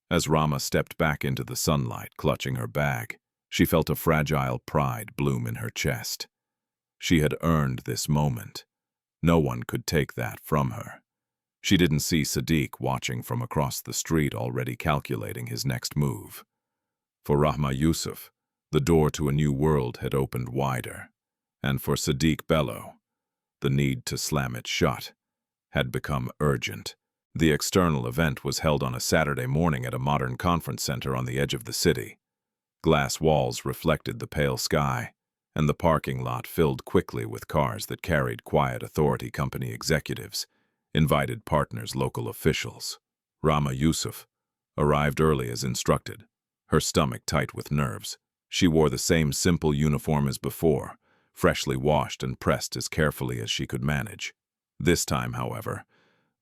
As Rahma stepped back into the sunlight, clutching her bag, she felt a fragile pride bloom in her chest. She had earned this moment. No one could take that from her. She didn't see Sadiq watching from across the street, already calculating his next move. For Rahma Yusuf, the door to a new world had opened wider, and for Sadiq Bello, the need to slam it shut had become urgent. The external event was held on a Saturday morning at a modern conference center on the edge of the city. Glass walls reflected the pale sky, and the parking lot filled quickly with cars that carried quiet authority company executives, invited partners, local officials. Rahma Yusuf arrived early as instructed, her stomach tight with nerves. She wore the same simple uniform as before, freshly washed and pressed as carefully as she could manage. This time, however,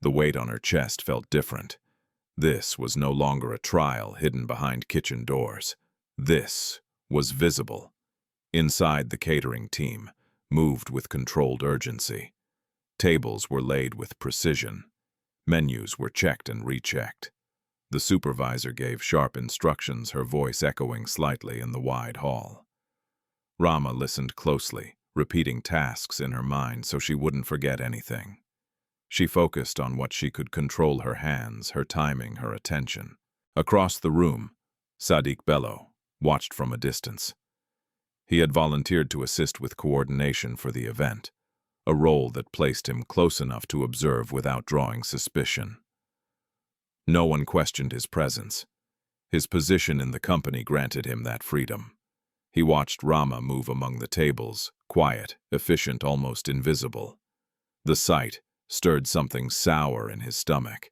the weight on her chest felt different. This was no longer a trial hidden behind kitchen doors. This was visible. Inside, the catering team moved with controlled urgency. Tables were laid with precision. Menus were checked and rechecked. The supervisor gave sharp instructions, her voice echoing slightly in the wide hall. Rahma listened closely, repeating tasks in her mind so she wouldn't forget anything. She focused on what she could control: her hands, her timing, her attention. Across the room, Sadiq Bello watched from a distance. He had volunteered to assist with coordination for the event, a role that placed him close enough to observe without drawing suspicion. No one questioned his presence. His position in the company granted him that freedom. He watched Rahma move among the tables, quiet, efficient, almost invisible. The sight stirred something sour in his stomach.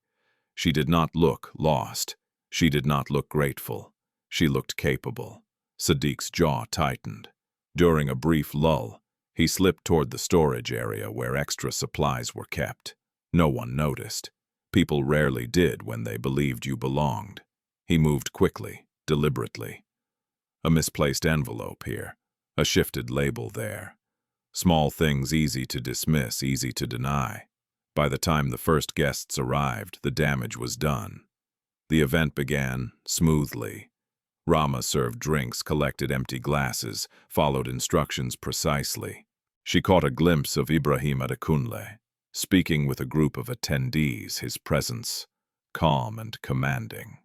She did not look lost. She did not look grateful. She looked capable. Sadiq's jaw tightened. During a brief lull, he slipped toward the storage area where extra supplies were kept. No one noticed. People rarely did when they believed you belonged. He moved quickly, deliberately. A misplaced envelope here, a shifted label there. Small things easy to dismiss, easy to deny. By the time the first guests arrived, the damage was done. The event began smoothly. Rahma served drinks, collected empty glasses, followed instructions precisely. She caught a glimpse of Ibrahim Adekunle, speaking with a group of attendees, his presence calm and commanding.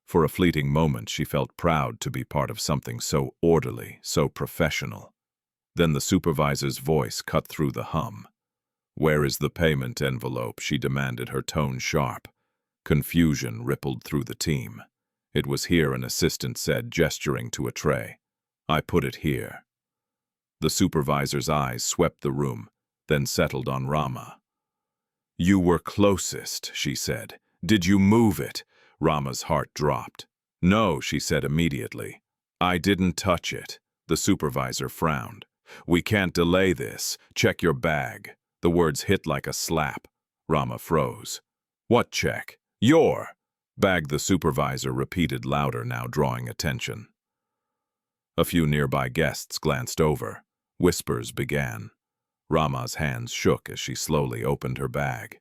For a fleeting moment, she felt proud to be part of something so orderly, so professional. Then the supervisor's voice cut through the hum. "Where is the payment envelope?" she demanded, her tone sharp. Confusion rippled through the team. "It was here," an assistant said, gesturing to a tray. "I put it here." The supervisor's eyes swept the room, then settled on Rahma. "You were closest," she said. "Did you move it?" Rahma's heart dropped. "No," she said immediately. "I didn't touch it." The supervisor frowned. "We can't delay this. Check your bag." The words hit like a slap. Rahma froze. "What check?" "Your bag," the supervisor repeated louder, now drawing attention. A few nearby guests glanced over. Whispers began. Rahma's hands shook as she slowly opened her bag.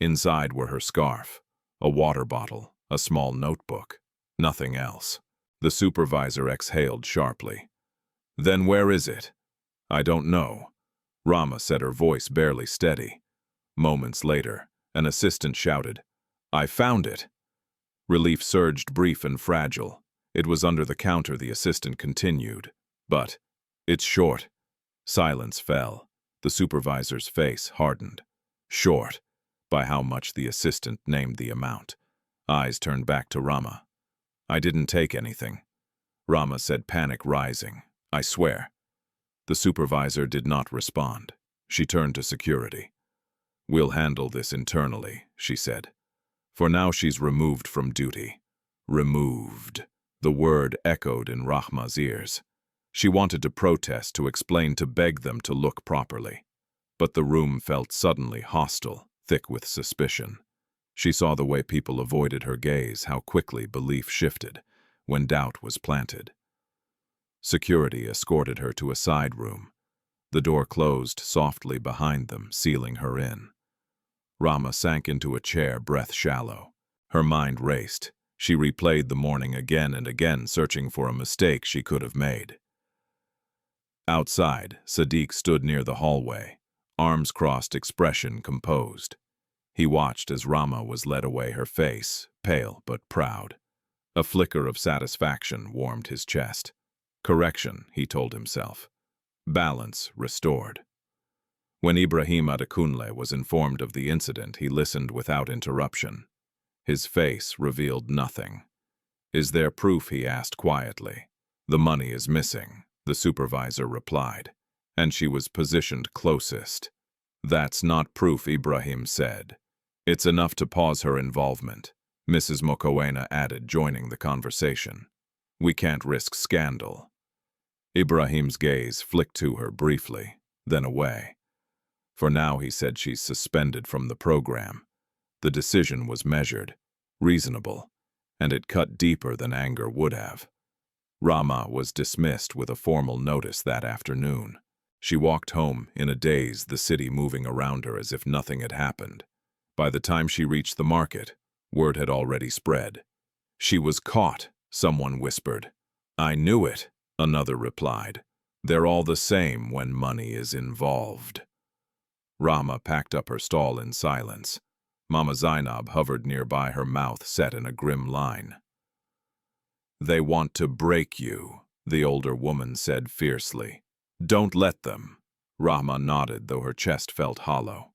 Inside were her scarf, a water bottle, a small notebook. Nothing else. The supervisor exhaled sharply. "Then where is it?" "I don't know," Rahma said, her voice barely steady. Moments later, an assistant shouted, "I found it." Relief surged, brief and fragile. "It was under the counter," the assistant continued. "But it's short." Silence fell. The supervisor's face hardened. "Short." By how much? The assistant named the amount. Eyes turned back to Rahma. "I didn't take anything," Rahma said, panic rising. "I swear." The supervisor did not respond. She turned to security. "We'll handle this internally," she said. "For now she's removed from duty." Removed. The word echoed in Rahma's ears. She wanted to protest, to explain, to beg them to look properly. But the room felt suddenly hostile, thick with suspicion. She saw the way people avoided her gaze, how quickly belief shifted when doubt was planted. Security escorted her to a side room. The door closed softly behind them, sealing her in. Rahma sank into a chair, breath shallow. Her mind raced. She replayed the morning again and again, searching for a mistake she could have made. Outside, Sadiq stood near the hallway, arms crossed, expression composed. He watched as Rahma was led away, her face pale but proud. A flicker of satisfaction warmed his chest. Correction, he told himself. Balance restored. When Ibrahim Adekunle was informed of the incident, he listened without interruption. His face revealed nothing. "Is there proof?" he asked quietly. "The money is missing," the supervisor replied, "and she was positioned closest." "That's not proof," Ibrahim said. "It's enough to pause her involvement," Mrs. Mokoena added, joining the conversation. "We can't risk scandal." Ibrahim's gaze flicked to her briefly, then away. "For now," he said, "she's suspended from the program." The decision was measured, reasonable, and it cut deeper than anger would have. Rahma was dismissed with a formal notice that afternoon. She walked home in a daze, the city moving around her as if nothing had happened. By the time she reached the market, word had already spread. "She was caught," someone whispered. "I knew it," another replied. "They're all the same when money is involved." Rahma packed up her stall in silence. Mama Zainab hovered nearby, her mouth set in a grim line. "They want to break you," the older woman said fiercely. "Don't let them." Rahma nodded, though her chest felt hollow.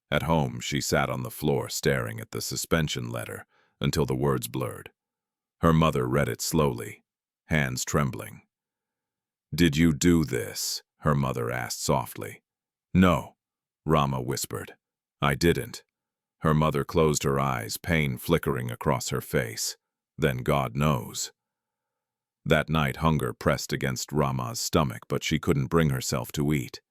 At home, she sat on the floor staring at the suspension letter until the words blurred. Her mother read it slowly, hands trembling. "Did you do this?" her mother asked softly. "No," Rahma whispered. "I didn't." Her mother closed her eyes, pain flickering across her face. "Then God knows." That night, hunger pressed against Rahma's stomach, but she couldn't bring herself to eat.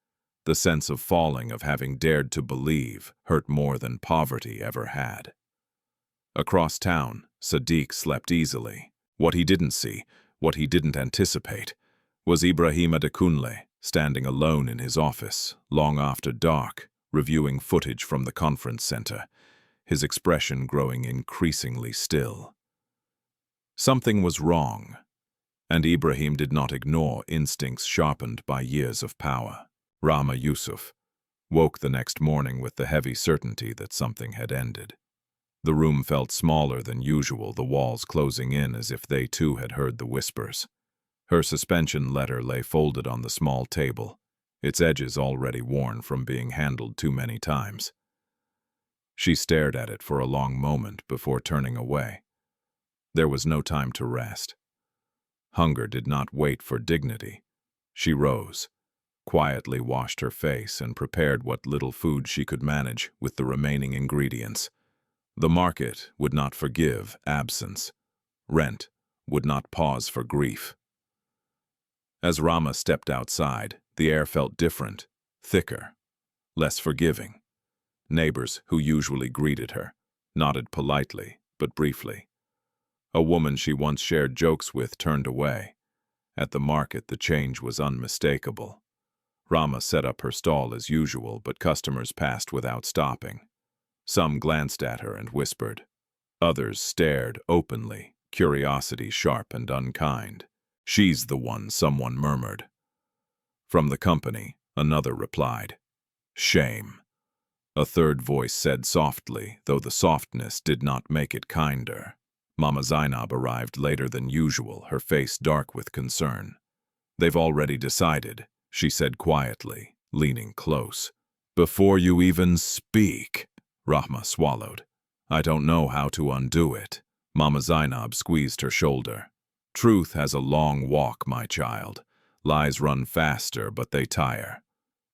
The sense of falling, of having dared to believe, hurt more than poverty ever had. Across town, Sadiq slept easily. What he didn't see, what he didn't anticipate, was Ibrahim Adekunle, standing alone in his office, long after dark, reviewing footage from the conference center, his expression growing increasingly still. Something was wrong, and Ibrahim did not ignore instincts sharpened by years of power. Rahma Yusuf woke the next morning with the heavy certainty that something had ended. The room felt smaller than usual, the walls closing in as if they too had heard the whispers. Her suspension letter lay folded on the small table, its edges already worn from being handled too many times. She stared at it for a long moment before turning away. There was no time to rest. Hunger did not wait for dignity. She rose, quietly washed her face, and prepared what little food she could manage with the remaining ingredients. The market would not forgive absence. Rent would not pause for grief. As Rahma stepped outside, the air felt different, thicker, less forgiving. Neighbors, who usually greeted her, nodded politely, but briefly. A woman she once shared jokes with turned away. At the market, the change was unmistakable. Rahma set up her stall as usual, but customers passed without stopping. Some glanced at her and whispered. Others stared openly, curiosity sharp and unkind. "She's the one," someone murmured. From the company, another replied. "Shame." A third voice said softly, though the softness did not make it kinder. Mama Zainab arrived later than usual, her face dark with concern. "They've already decided," she said quietly, leaning close. "Before you even speak," Rahma swallowed. "I don't know how to undo it." Mama Zainab squeezed her shoulder. "Truth has a long walk, my child. Lies run faster, but they tire."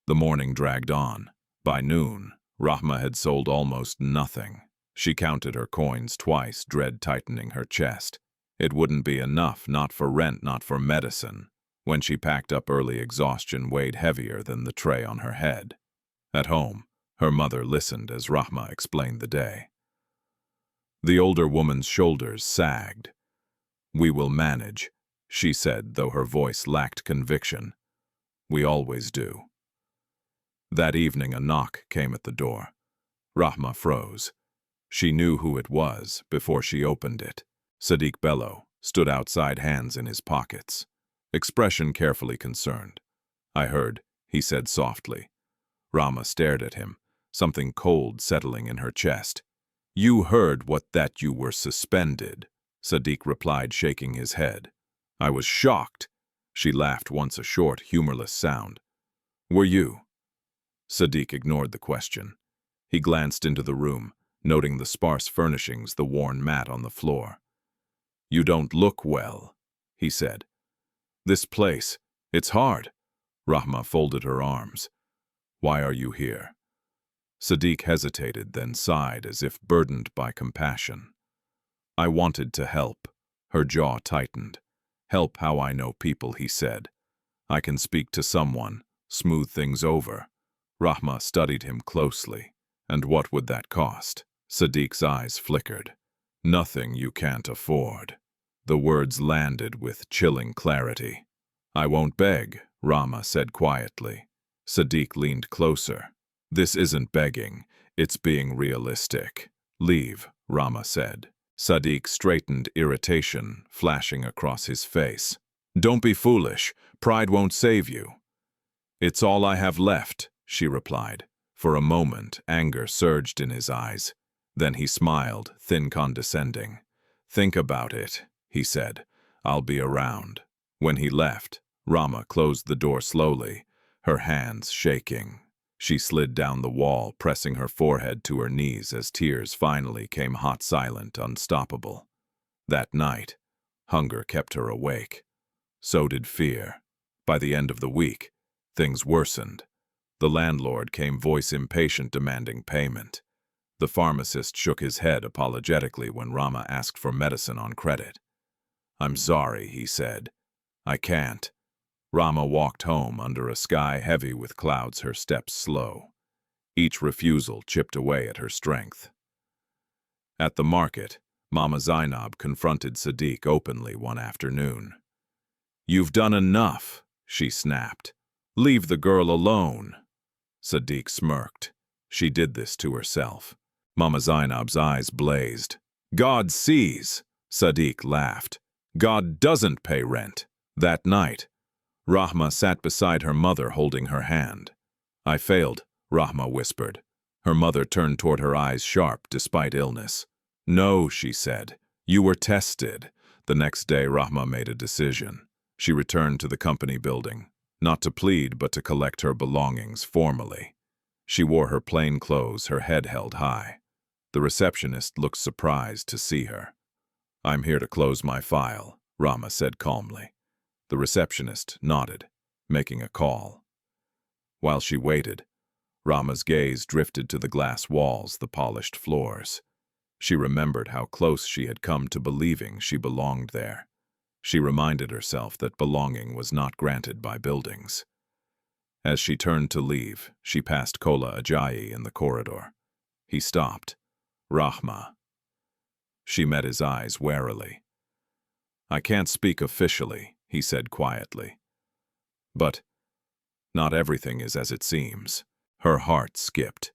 The morning dragged on. By noon, Rahma had sold almost nothing. She counted her coins twice, dread tightening her chest. It wouldn't be enough, not for rent, not for medicine. When she packed up early, exhaustion weighed heavier than the tray on her head. At home, her mother listened as Rahma explained the day. The older woman's shoulders sagged. "We will manage," she said, though her voice lacked conviction. "We always do." That evening, a knock came at the door. Rahma froze. She knew who it was before she opened it. Sadiq Bello stood outside, hands in his pockets, expression carefully concerned. "I heard," he said softly. Rahma stared at him, something cold settling in her chest. "You heard that you were suspended," Sadiq replied, shaking his head. "I was shocked." She laughed once, a short, humorless sound. "Were you?" Sadiq ignored the question. He glanced into the room, noting the sparse furnishings, the worn mat on the floor. "You don't look well," he said. "This place, it's hard." Rahma folded her arms. "Why are you here?" Sadiq hesitated, then sighed as if burdened by compassion. "I wanted to help." Her jaw tightened. "Help how I know people," he said. "I can speak to someone, smooth things over." Rahma studied him closely. "And what would that cost?" Sadiq's eyes flickered. "Nothing you can't afford." The words landed with chilling clarity. "I won't beg," Rahma said quietly. Sadiq leaned closer. "This isn't begging, it's being realistic." "Leave," Rahma said. Sadiq straightened, irritation flashing across his face. "Don't be foolish. Pride won't save you." "It's all I have left," she replied. For a moment, anger surged in his eyes. Then he smiled, thin, condescending. "Think about it," he said. "I'll be around." When he left, Rahma closed the door slowly, her hands shaking. She slid down the wall, pressing her forehead to her knees as tears finally came hot, silent, unstoppable. That night, hunger kept her awake. So did fear. By the end of the week, things worsened. The landlord came, voice impatient, demanding payment. The pharmacist shook his head apologetically when Rahma asked for medicine on credit. "I'm sorry," he said. "I can't." Rahma walked home under a sky heavy with clouds, her steps slow. Each refusal chipped away at her strength. At the market, Mama Zainab confronted Sadiq openly one afternoon. "You've done enough," she snapped. "Leave the girl alone." Sadiq smirked. She did this to herself. Mama Zainab's eyes blazed. "God sees," Sadiq laughed. "God doesn't pay rent." That night, Rahma sat beside her mother holding her hand. "I failed," Rahma whispered. Her mother turned toward her, eyes sharp despite illness. "No," she said. "You were tested." The next day, Rahma made a decision. She returned to the company building, not to plead but to collect her belongings formally. She wore her plain clothes, her head held high. The receptionist looked surprised to see her. "I'm here to close my file," Rahma said calmly. The receptionist nodded, making a call. While she waited, Rahma's gaze drifted to the glass walls, the polished floors. She remembered how close she had come to believing she belonged there. She reminded herself that belonging was not granted by buildings. As she turned to leave, she passed Kola Ajayi in the corridor. He stopped. "Rahma." She met his eyes warily. "I can't speak officially," he said quietly. "But not everything is as it seems." Her heart skipped.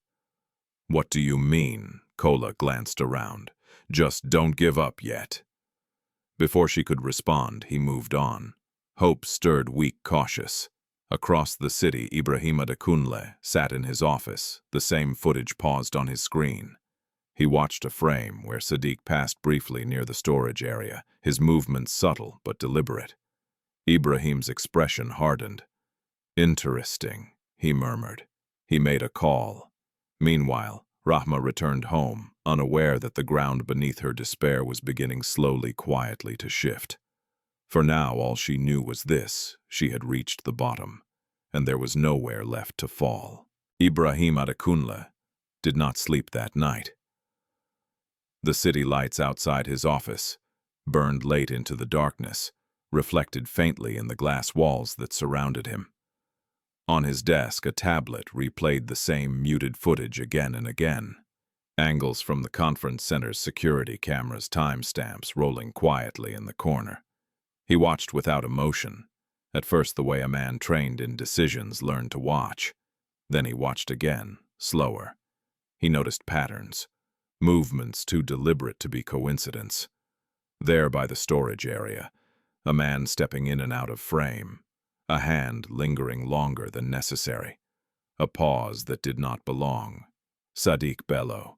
"What do you mean?" Kola glanced around. "Just don't give up yet." Before she could respond, he moved on. Hope stirred weak, cautious. Across the city, Ibrahim Adekunle sat in his office, the same footage paused on his screen. He watched a frame where Sadiq passed briefly near the storage area, his movements subtle but deliberate. Ibrahim's expression hardened. "Interesting," he murmured. He made a call. Meanwhile, Rahma returned home, unaware that the ground beneath her despair was beginning slowly, quietly to shift. For now, all she knew was this: she had reached the bottom, and there was nowhere left to fall. Ibrahim Adekunle did not sleep that night. The city lights outside his office burned late into the darkness, reflected faintly in the glass walls that surrounded him. On his desk, a tablet replayed the same muted footage again and again. Angles from the conference center's security cameras, timestamps rolling quietly in the corner. He watched without emotion, at first the way a man trained in decisions learned to watch. Then he watched again, slower. He noticed patterns, movements too deliberate to be coincidence. There by the storage area, a man stepping in and out of frame, a hand lingering longer than necessary, a pause that did not belong. Sadiq bellow.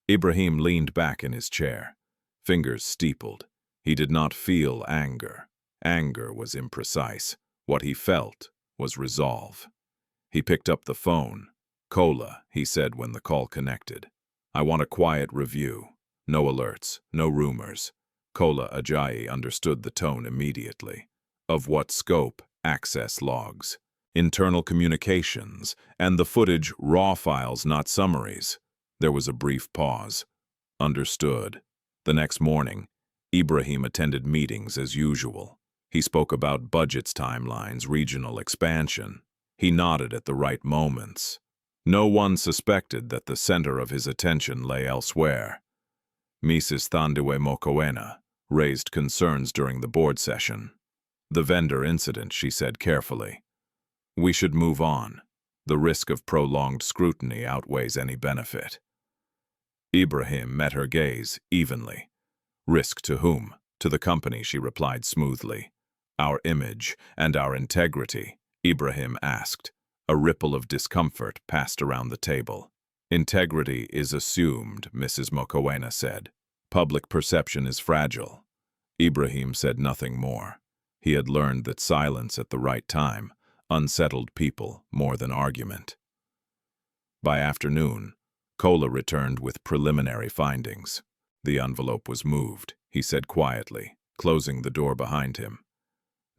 Ibrahim leaned back in his chair, fingers steepled. He did not feel anger. Anger was imprecise. What he felt was resolve. He picked up the phone. "Kola," he said when the call connected. "I want a quiet review. No alerts, no rumors." Kola Ajayi understood the tone immediately. Of what scope? Access logs, internal communications, and the footage raw files, not summaries. There was a brief pause. Understood. The next morning, Ibrahim attended meetings as usual. He spoke about budgets, timelines, regional expansion. He nodded at the right moments. No one suspected that the center of his attention lay elsewhere. Mrs. Thandiwe Mokoena raised concerns during the board session. "The vendor incident," she said carefully. "We should move on. The risk of prolonged scrutiny outweighs any benefit." Ibrahim met her gaze evenly. "Risk to whom?" "To the company," she replied smoothly. "Our image and our integrity," Ibrahim asked. A ripple of discomfort passed around the table. "Integrity is assumed," Mrs. Mokoena said. "Public perception is fragile." Ibrahim said nothing more. He had learned that silence at the right time unsettled people more than argument. By afternoon, Kola returned with preliminary findings. The envelope was moved, he said quietly, closing the door behind him.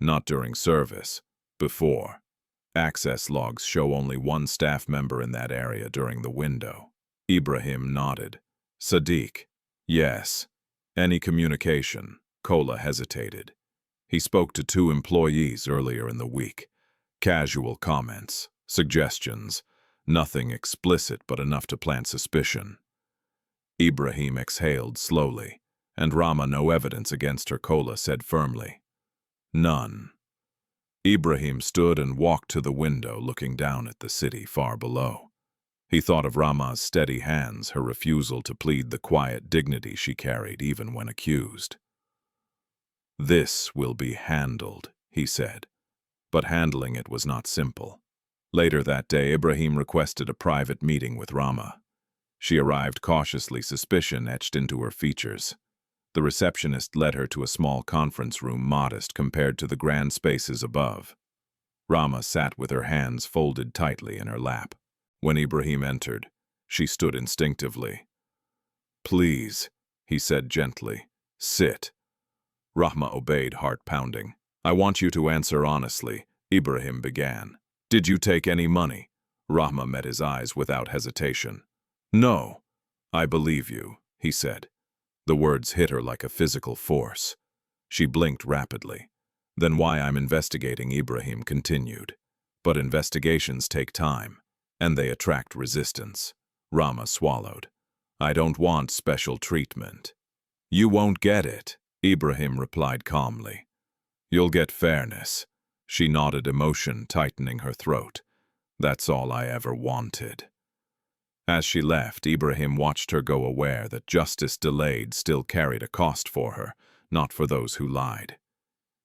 "Not during service. Before. Access logs show only one staff member in that area during the window." Ibrahim nodded. "Sadiq." "Yes." "Any communication?" Kola hesitated. "He spoke to 2 employees earlier in the week. Casual comments, suggestions, nothing explicit but enough to plant suspicion. Ibrahim exhaled slowly, and Rahma, no evidence against her Kola, said firmly, "None." Ibrahim stood and walked to the window, looking down at the city far below. He thought of Rahma's steady hands, her refusal to plead the quiet dignity she carried even when accused. "This will be handled," he said. But handling it was not simple. Later that day, Ibrahim requested a private meeting with Rahma. She arrived cautiously, suspicion etched into her features. The receptionist led her to a small conference room, modest compared to the grand spaces above. Rahma sat with her hands folded tightly in her lap. When Ibrahim entered, she stood instinctively. "Please," he said gently, "sit." Rahma obeyed, heart pounding. "I want you to answer honestly," Ibrahim began. "Did you take any money?" Rahma met his eyes without hesitation. "No." "I believe you," he said. The words hit her like a physical force. She blinked rapidly. "Then why I'm investigating," Ibrahim continued. "But investigations take time, and they attract resistance." Rahma swallowed. "I don't want special treatment." "You won't get it," Ibrahim replied calmly. "You'll get fairness." She nodded, emotion tightening her throat. "That's all I ever wanted." As she left, Ibrahim watched her go, aware that justice delayed still carried a cost for her, not for those who lied.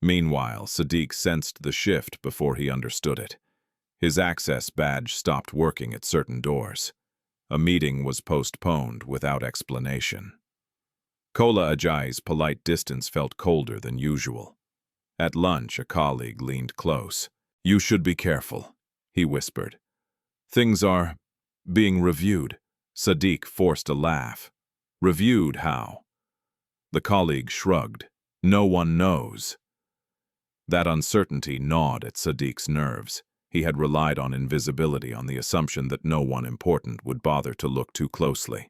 Meanwhile, Sadiq sensed the shift before he understood it. His access badge stopped working at certain doors. A meeting was postponed without explanation. Kola Ajai's polite distance felt colder than usual. At lunch, a colleague leaned close. "You should be careful," he whispered. "Things are being reviewed." Sadiq forced a laugh. "Reviewed how?" The colleague shrugged. "No one knows." That uncertainty gnawed at Sadiq's nerves. He had relied on invisibility, on the assumption that no one important would bother to look too closely.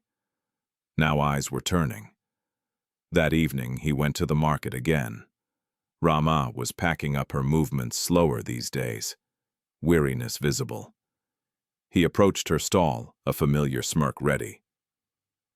Now eyes were turning. That evening, he went to the market again. Rahma was packing up, her movements slower these days, weariness visible. He approached her stall, a familiar smirk ready.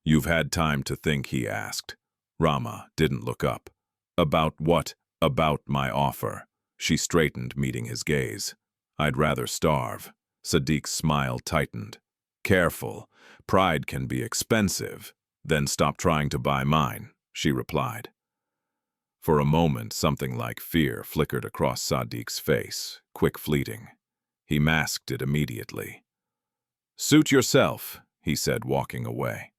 "You've had time to think?" he asked. Rahma didn't look up. "About what?" "About my offer." She straightened, meeting his gaze. "I'd rather starve." Sadiq's smile tightened. "Careful. Pride can be expensive." "Then stop trying to buy mine," she replied. For a moment, something like fear flickered across Sadiq's face, quick, fleeting. He masked it immediately. "Suit yourself," he said, walking away.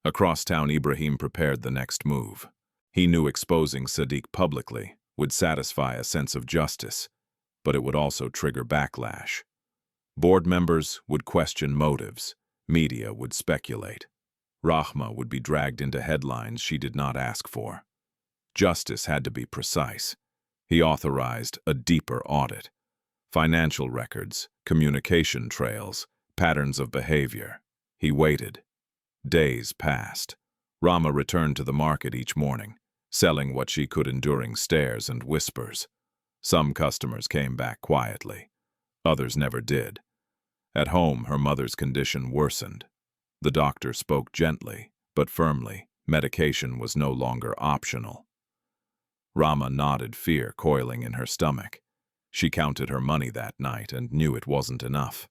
Across town, Ibrahim prepared the next move. He knew exposing Sadiq publicly would satisfy a sense of justice, but it would also trigger backlash. Board members would question motives, media would speculate. Rahma would be dragged into headlines she did not ask for. Justice had to be precise. He authorized a deeper audit. Financial records, communication trails, patterns of behavior. He waited. Days passed. Rahma returned to the market each morning, selling what she could, enduring stares and whispers. Some customers came back quietly. Others never did. At home, her mother's condition worsened. The doctor spoke gently, but firmly. Medication was no longer optional. Rahma nodded, fear coiling in her stomach. She counted her money that night and knew it wasn't enough.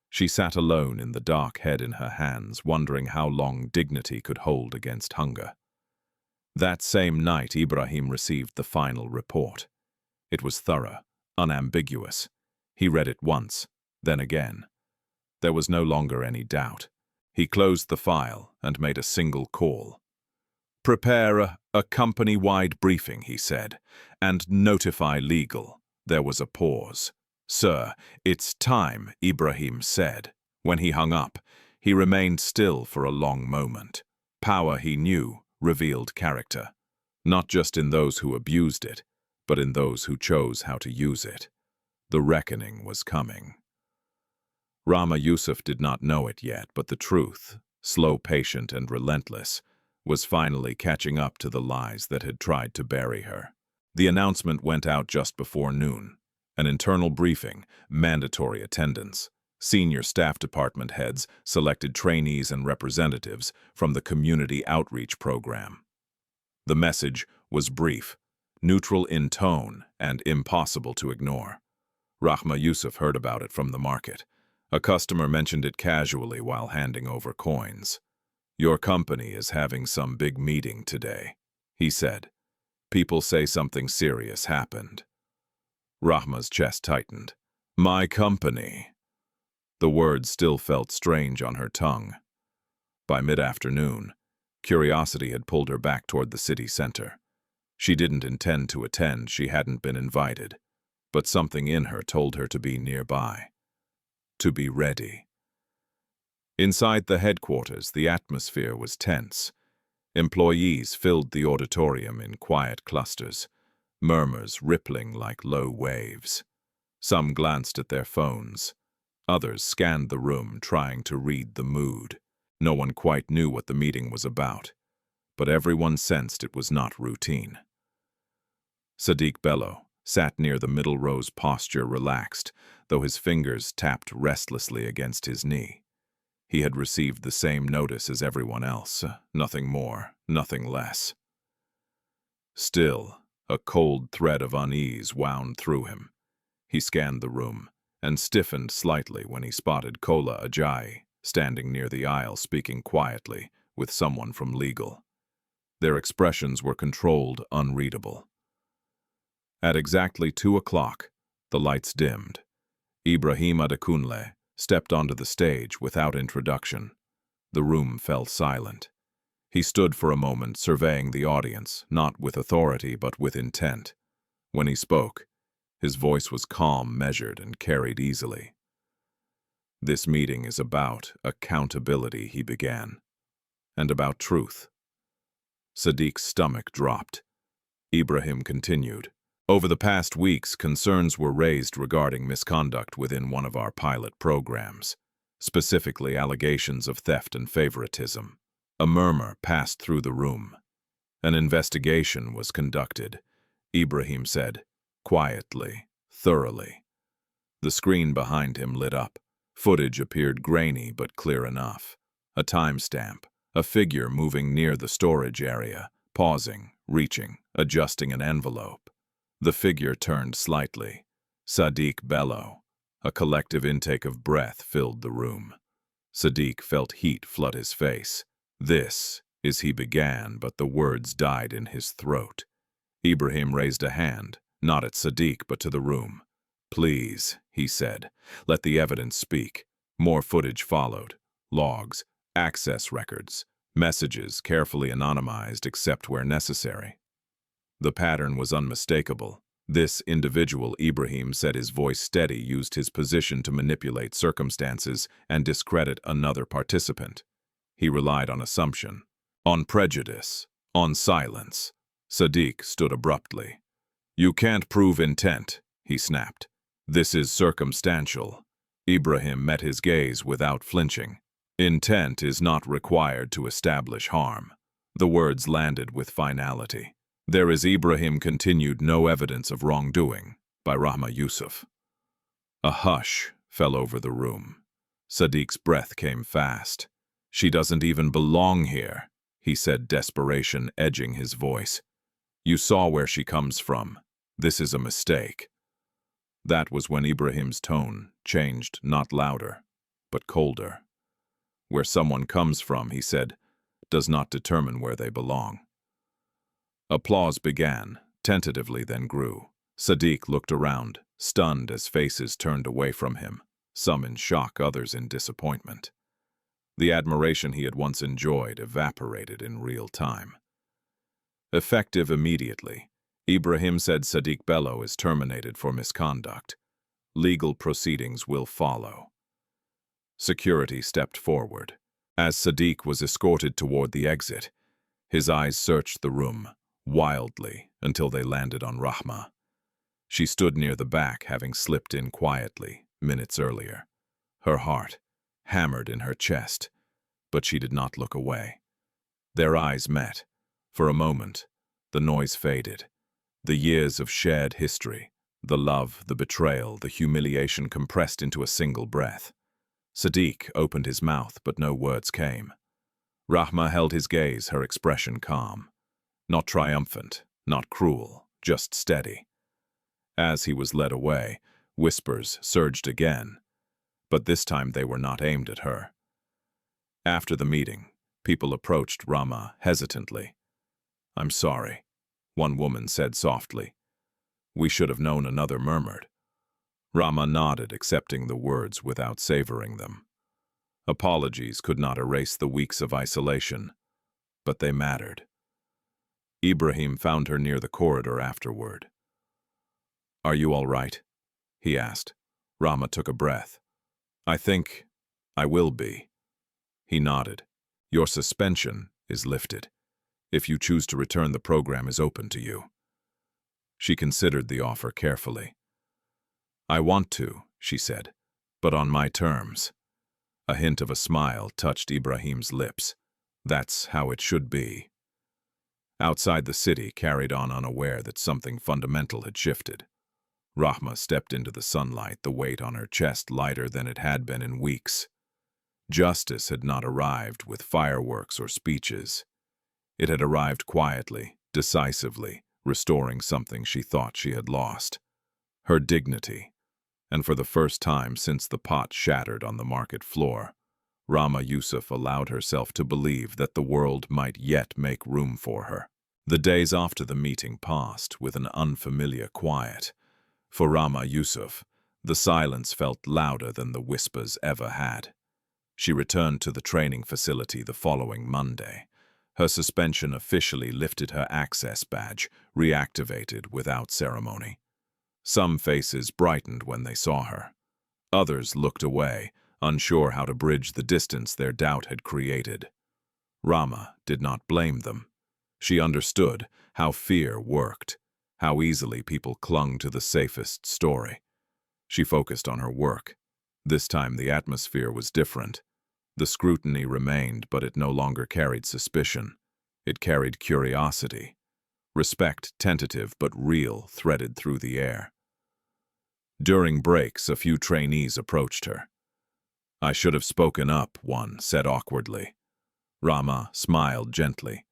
She sat alone in the dark, head in her hands, wondering how long dignity could hold against hunger. That same night, Ibrahim received the final report. It was thorough, unambiguous. He read it once, then again. There was no longer any doubt. He closed the file and made a single call. "Prepare a company-wide briefing," he said, "and notify legal." There was a pause. "Sir, it's time," Ibrahim said. When he hung up, he remained still for a long moment. Power, he knew, revealed character, not just in those who abused it, but in those who chose how to use it. The reckoning was coming. Rahma Yusuf did not know it yet, but the truth, slow, patient, and relentless, was finally catching up to the lies that had tried to bury her. The announcement went out just before noon. An internal briefing, mandatory attendance. Senior staff department heads selected trainees and representatives from the community outreach program. The message was brief, neutral in tone, and impossible to ignore. Rahma Yusuf heard about it from the market. A customer mentioned it casually while handing over coins. "Your company is having some big meeting today," he said. "People say something serious happened." Rahma's chest tightened. "My company." The words still felt strange on her tongue. By mid-afternoon, curiosity had pulled her back toward the city center. She didn't intend to attend, she hadn't been invited, but something in her told her to be nearby, to be ready. Inside the headquarters, the atmosphere was tense. Employees filled the auditorium in quiet clusters, murmurs rippling like low waves. Some glanced at their phones. Others scanned the room, trying to read the mood. No one quite knew what the meeting was about, but everyone sensed it was not routine. Sadiq Bello sat near the middle row's posture relaxed, though his fingers tapped restlessly against his knee. He had received the same notice as everyone else, nothing more, nothing less. Still, a cold thread of unease wound through him. He scanned the room and stiffened slightly when he spotted Kola Ajayi standing near the aisle speaking quietly with someone from legal. Their expressions were controlled, unreadable. At exactly 2 o'clock, the lights dimmed. Ibrahim Adekunle stepped onto the stage without introduction. The room fell silent. He stood for a moment surveying the audience, not with authority but with intent. When he spoke, his voice was calm, measured, and carried easily. "This meeting is about accountability," he began, "and about truth." Sadiq's stomach dropped. Ibrahim continued. "Over the past weeks, concerns were raised regarding misconduct within one of our pilot programs, specifically allegations of theft and favoritism. A murmur passed through the room. An investigation was conducted," Ibrahim said, quietly, thoroughly. The screen behind him lit up. Footage appeared grainy but clear enough. A timestamp, a figure moving near the storage area, pausing, reaching, adjusting an envelope. The figure turned slightly. Sadiq Bello. A collective intake of breath filled the room. Sadiq felt heat flood his face. "This is," he began, but the words died in his throat. Ibrahim raised a hand, not at Sadiq but to the room. "Please," he said, "let the evidence speak." More footage followed. Logs, access records, messages carefully anonymized except where necessary. The pattern was unmistakable. This individual, Ibrahim said, his voice steady, used his position to manipulate circumstances and discredit another participant. He relied on assumption, on prejudice, on silence. Sadiq stood abruptly. "You can't prove intent," he snapped. "This is circumstantial." Ibrahim met his gaze without flinching. "Intent is not required to establish harm." The words landed with finality. "There is," Ibrahim continued, "no evidence of wrongdoing by Rahma Yusuf." A hush fell over the room. Sadiq's breath came fast. "She doesn't even belong here," he said, desperation edging his voice. "You saw where she comes from. This is a mistake." That was when Ibrahim's tone changed, not louder, but colder. "Where someone comes from," he said, "does not determine where they belong." Applause began, tentatively then grew. Sadiq looked around, stunned as faces turned away from him, some in shock, others in disappointment. The admiration he had once enjoyed evaporated in real time. Effective immediately, Ibrahim said, "Sadiq Bello is terminated for misconduct. Legal proceedings will follow." Security stepped forward. As Sadiq was escorted toward the exit, his eyes searched the room, wildly, until they landed on Rahma. She stood near the back, having slipped in quietly, minutes earlier. Her heart hammered in her chest, but she did not look away. Their eyes met. For a moment, the noise faded. The years of shared history, The love, the betrayal, the humiliation compressed into a single breath. Sadiq opened his mouth, but no words came. Rahma held his gaze, her expression calm. Not triumphant, not cruel, just steady. As he was led away, whispers surged again, but this time they were not aimed at her. After the meeting, people approached Rahma hesitantly. "I'm sorry," one woman said softly. "We should have known," another murmured. Rahma nodded, accepting the words without savoring them. Apologies could not erase the weeks of isolation, but they mattered. Ibrahim found her near the corridor afterward. "Are you all right?" he asked. Rahma took a breath. "I think I will be." He nodded. "Your suspension is lifted. If you choose to return, the program is open to you." She considered the offer carefully. "I want to," she said, "but on my terms." A hint of a smile touched Ibrahim's lips. That's how it should be. Outside the city carried on unaware that something fundamental had shifted. Rahma stepped into the sunlight, the weight on her chest lighter than it had been in weeks. Justice had not arrived with fireworks or speeches. It had arrived quietly, decisively, restoring something she thought she had lost. Her dignity. And for the first time since the pot shattered on the market floor, Rahma Yusuf allowed herself to believe that the world might yet make room for her. The days after the meeting passed with an unfamiliar quiet. For Rahma Yusuf, the silence felt louder than the whispers ever had. She returned to the training facility the following Monday. Her suspension officially lifted, her access badge reactivated without ceremony. Some faces brightened when they saw her. Others looked away, unsure how to bridge the distance their doubt had created. Rahma did not blame them. She understood how fear worked, how easily people clung to the safest story. She focused on her work. This time the atmosphere was different. The scrutiny remained, but it no longer carried suspicion. It carried curiosity. Respect, tentative but real, threaded through the air. During breaks, a few trainees approached her. "I should have spoken up," one said awkwardly. Rahma smiled gently.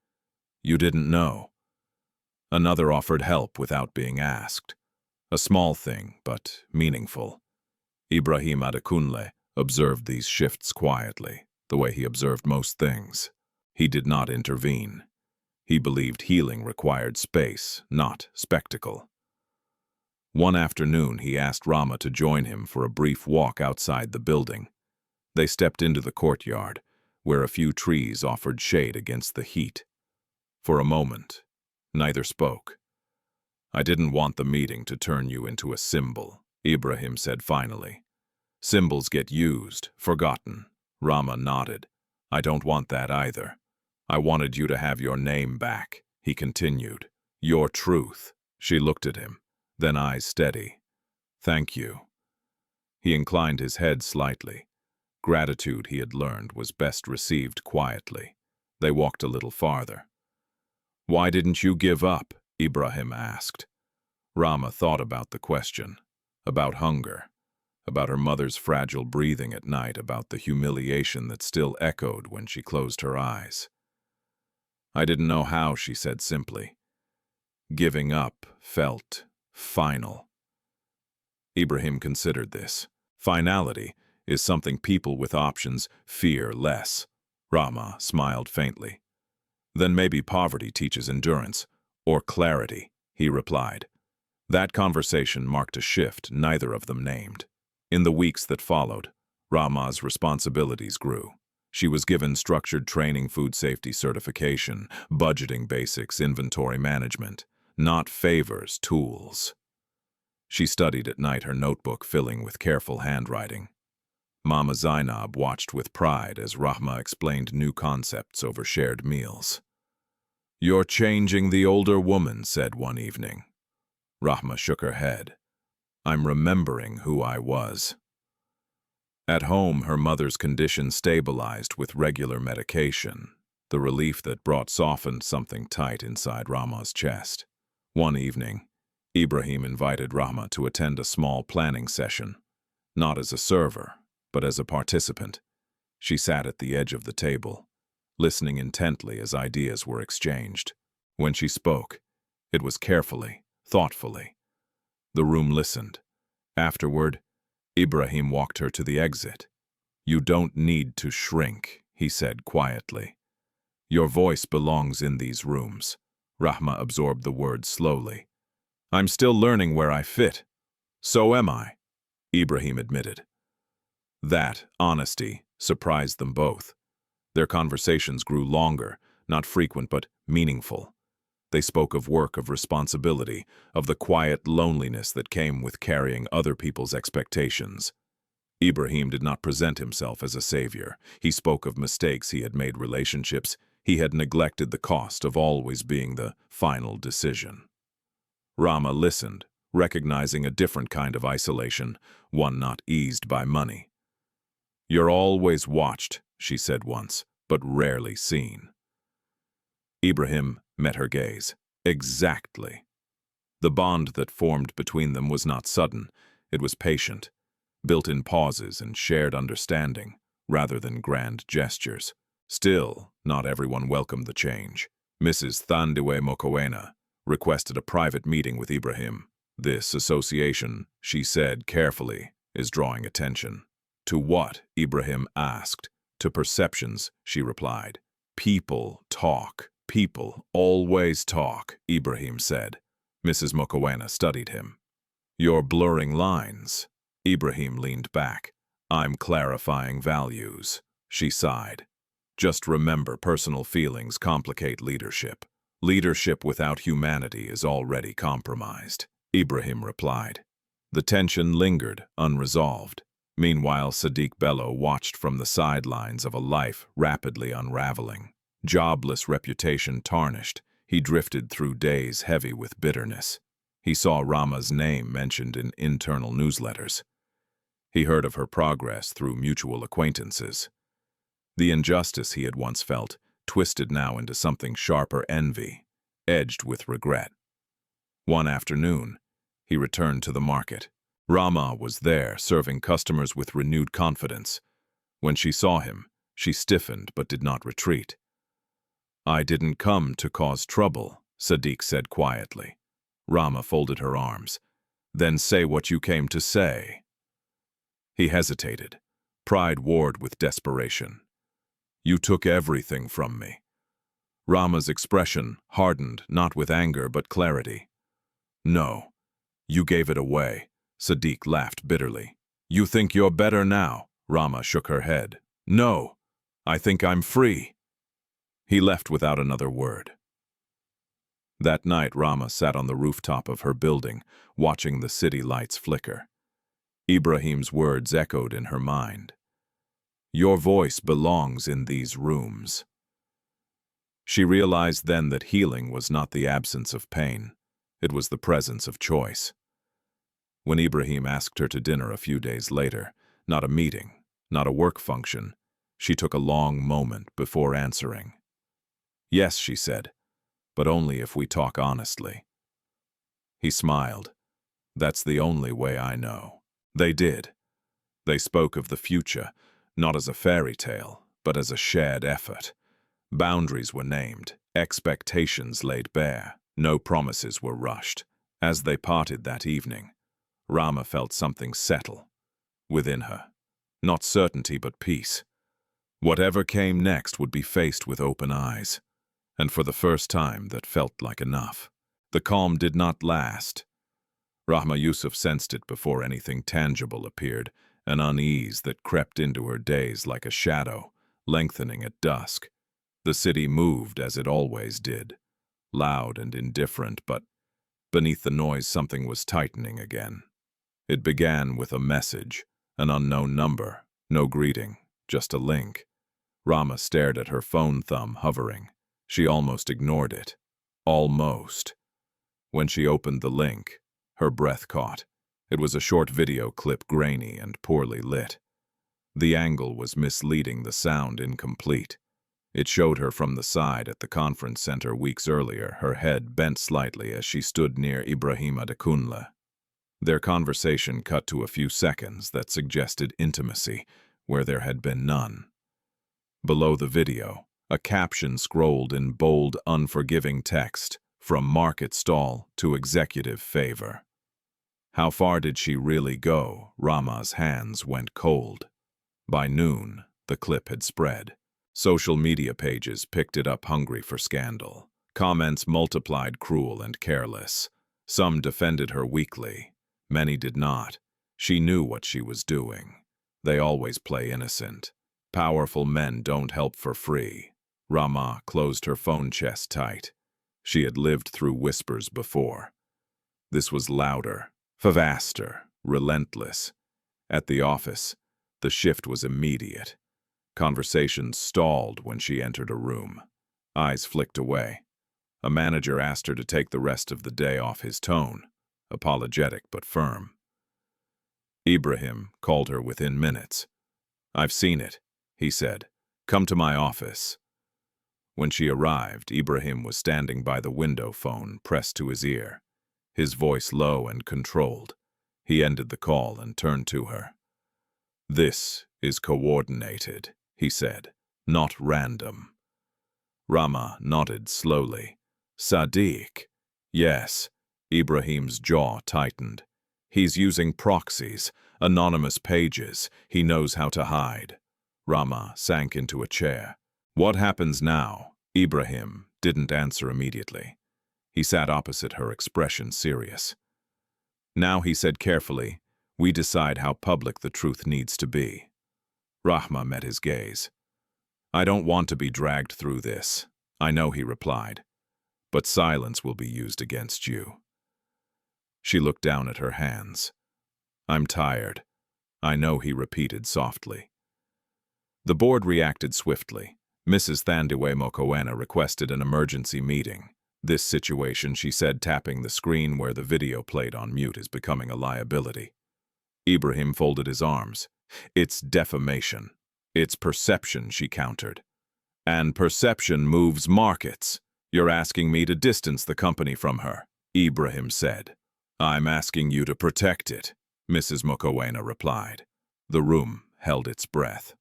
"You didn't know." Another offered help without being asked. A small thing, but meaningful. Ibrahim Adekunle observed these shifts quietly, the way he observed most things. He did not intervene. He believed healing required space, not spectacle. One afternoon, he asked Rahma to join him for a brief walk outside the building. They stepped into the courtyard, where a few trees offered shade against the heat. For a moment, neither spoke. "I didn't want the meeting to turn you into a symbol," Ibrahim said finally. "Symbols get used, forgotten." Rahma nodded. "I don't want that either. I wanted you to have your name back," he continued. "Your truth." She looked at him, then eyes steady. "Thank you." He inclined his head slightly. Gratitude, he had learned, was best received quietly. They walked a little farther. "Why didn't you give up?" Ibrahim asked. Rahma thought about the question, about hunger, about her mother's fragile breathing at night, about the humiliation that still echoed when she closed her eyes. "I didn't know how," she said simply. Giving up felt final. Ibrahim considered this. Finality is something people with options fear less. Rahma smiled faintly. "Then maybe poverty teaches endurance, or clarity," he replied. That conversation marked a shift neither of them named. In the weeks that followed, Rahma's responsibilities grew. She was given structured training, food safety certification, budgeting basics, inventory management, not favors, tools. She studied at night, her notebook filling with careful handwriting. Mama Zainab watched with pride as Rahma explained new concepts over shared meals. "You're changing the older woman," said one evening. Rahma shook her head. "I'm remembering who I was." At home, her mother's condition stabilized with regular medication. The relief that brought softened something tight inside Rahma's chest. One evening, Ibrahim invited Rahma to attend a small planning session, not as a server, but as a participant. She sat at the edge of the table, listening intently as ideas were exchanged. When she spoke, it was carefully, thoughtfully. The room listened. Afterward, Ibrahim walked her to the exit. "You don't need to shrink," he said quietly. "Your voice belongs in these rooms." Rahma absorbed the words slowly. "I'm still learning where I fit." "So am I," Ibrahim admitted. That honesty surprised them both. Their conversations grew longer, not frequent but meaningful. They spoke of work, of responsibility, of the quiet loneliness that came with carrying other people's expectations. Ibrahim did not present himself as a savior. He spoke of mistakes he had made, relationships he had neglected, the cost of always being the final decision. Rahma listened, recognizing a different kind of isolation, one not eased by money. "You're always watched," she said once, "but rarely seen." Ibrahim met her gaze. Exactly. The bond that formed between them was not sudden. It was patient, built in pauses and shared understanding, rather than grand gestures. Still, not everyone welcomed the change. Mrs. Thandiwe Mokoena requested a private meeting with Ibrahim. "This association," she said carefully, "is drawing attention." "To what?" Ibrahim asked. "To perceptions," she replied. "People talk. People always talk," Ibrahim said. Mrs. Mokoena studied him. "You're blurring lines." Ibrahim leaned back. "I'm clarifying values," she sighed. "Just remember, personal feelings complicate leadership. Leadership without humanity is already compromised," Ibrahim replied. The tension lingered, unresolved. Meanwhile, Sadiq Bello watched from the sidelines of a life rapidly unraveling. Jobless, reputation tarnished, he drifted through days heavy with bitterness. He saw Rahma's name mentioned in internal newsletters. He heard of her progress through mutual acquaintances. The injustice he had once felt twisted now into something sharper: envy, edged with regret. One afternoon, he returned to the market. Rahma was there, serving customers with renewed confidence. When she saw him, she stiffened but did not retreat. "I didn't come to cause trouble," Sadiq said quietly. Rahma folded her arms. "Then say what you came to say." He hesitated. Pride warred with desperation. "You took everything from me." Rahma's expression hardened, not with anger but clarity. "No, you gave it away." Sadiq laughed bitterly. "You think you're better now?" Rahma shook her head. "No, I think I'm free." He left without another word. That night, Rahma sat on the rooftop of her building, watching the city lights flicker. Ibrahim's words echoed in her mind. "Your voice belongs in these rooms." She realized then that healing was not the absence of pain. It was the presence of choice. When Ibrahim asked her to dinner a few days later, not a meeting, not a work function, she took a long moment before answering. "Yes," she said, "but only if we talk honestly." He smiled. "That's the only way I know." They did. They spoke of the future, not as a fairy tale, but as a shared effort. Boundaries were named, expectations laid bare, no promises were rushed. As they parted that evening, Rahma felt something settle within her. Not certainty, but peace. Whatever came next would be faced with open eyes. And for the first time, that felt like enough. The calm did not last. Rahma Yusuf sensed it before anything tangible appeared, an unease that crept into her days like a shadow, lengthening at dusk. The city moved as it always did, loud and indifferent, but beneath the noise something was tightening again. It began with a message, an unknown number, no greeting, just a link. Rahma stared at her phone thumb hovering. She almost ignored it. Almost. When she opened the link, her breath caught. It was a short video clip, grainy and poorly lit. The angle was misleading, the sound incomplete. It showed her from the side at the conference center weeks earlier, her head bent slightly as she stood near Ibrahim Adekunle. Their conversation cut to a few seconds that suggested intimacy where there had been none. Below the video, a caption scrolled in bold, unforgiving text, "From market stall to executive favor." How far did she really go? Rahma's hands went cold. By noon, the clip had spread. Social media pages picked it up, hungry for scandal. Comments multiplied, cruel and careless. Some defended her weakly. Many did not. She knew what she was doing. They always play innocent. Powerful men don't help for free. Rahma closed her phone chest tight. She had lived through whispers before. This was louder, faster, relentless. At the office, the shift was immediate. Conversations stalled when she entered a room. Eyes flicked away. A manager asked her to take the rest of the day off, his tone apologetic but firm. Ibrahim called her within minutes. "I've seen it," he said. "Come to my office." When she arrived, Ibrahim was standing by the window, phone pressed to his ear, his voice low and controlled. He ended the call and turned to her. "This is coordinated," he said, "not random." Rahma nodded slowly. "Sadiq?" "Yes." Ibrahim's jaw tightened. "He's using proxies, anonymous pages. He knows how to hide." Rahma sank into a chair. "What happens now?" Ibrahim didn't answer immediately. He sat opposite her, expression serious. "Now," he said carefully, "we decide how public the truth needs to be." Rahma met his gaze. "I don't want to be dragged through this." "I know," he replied, "but silence will be used against you." She looked down at her hands. "I'm tired." "I know," he repeated softly. The board reacted swiftly. Mrs. Thandiwe Mokoena requested an emergency meeting. "This situation," she said, tapping the screen where the video played on mute, "is becoming a liability." Ibrahim folded his arms. "It's defamation. It's perception," she countered. "And perception moves markets. You're asking me to distance the company from her," Ibrahim said. "I'm asking you to protect it," Mrs. Mokoena replied. The room held its breath.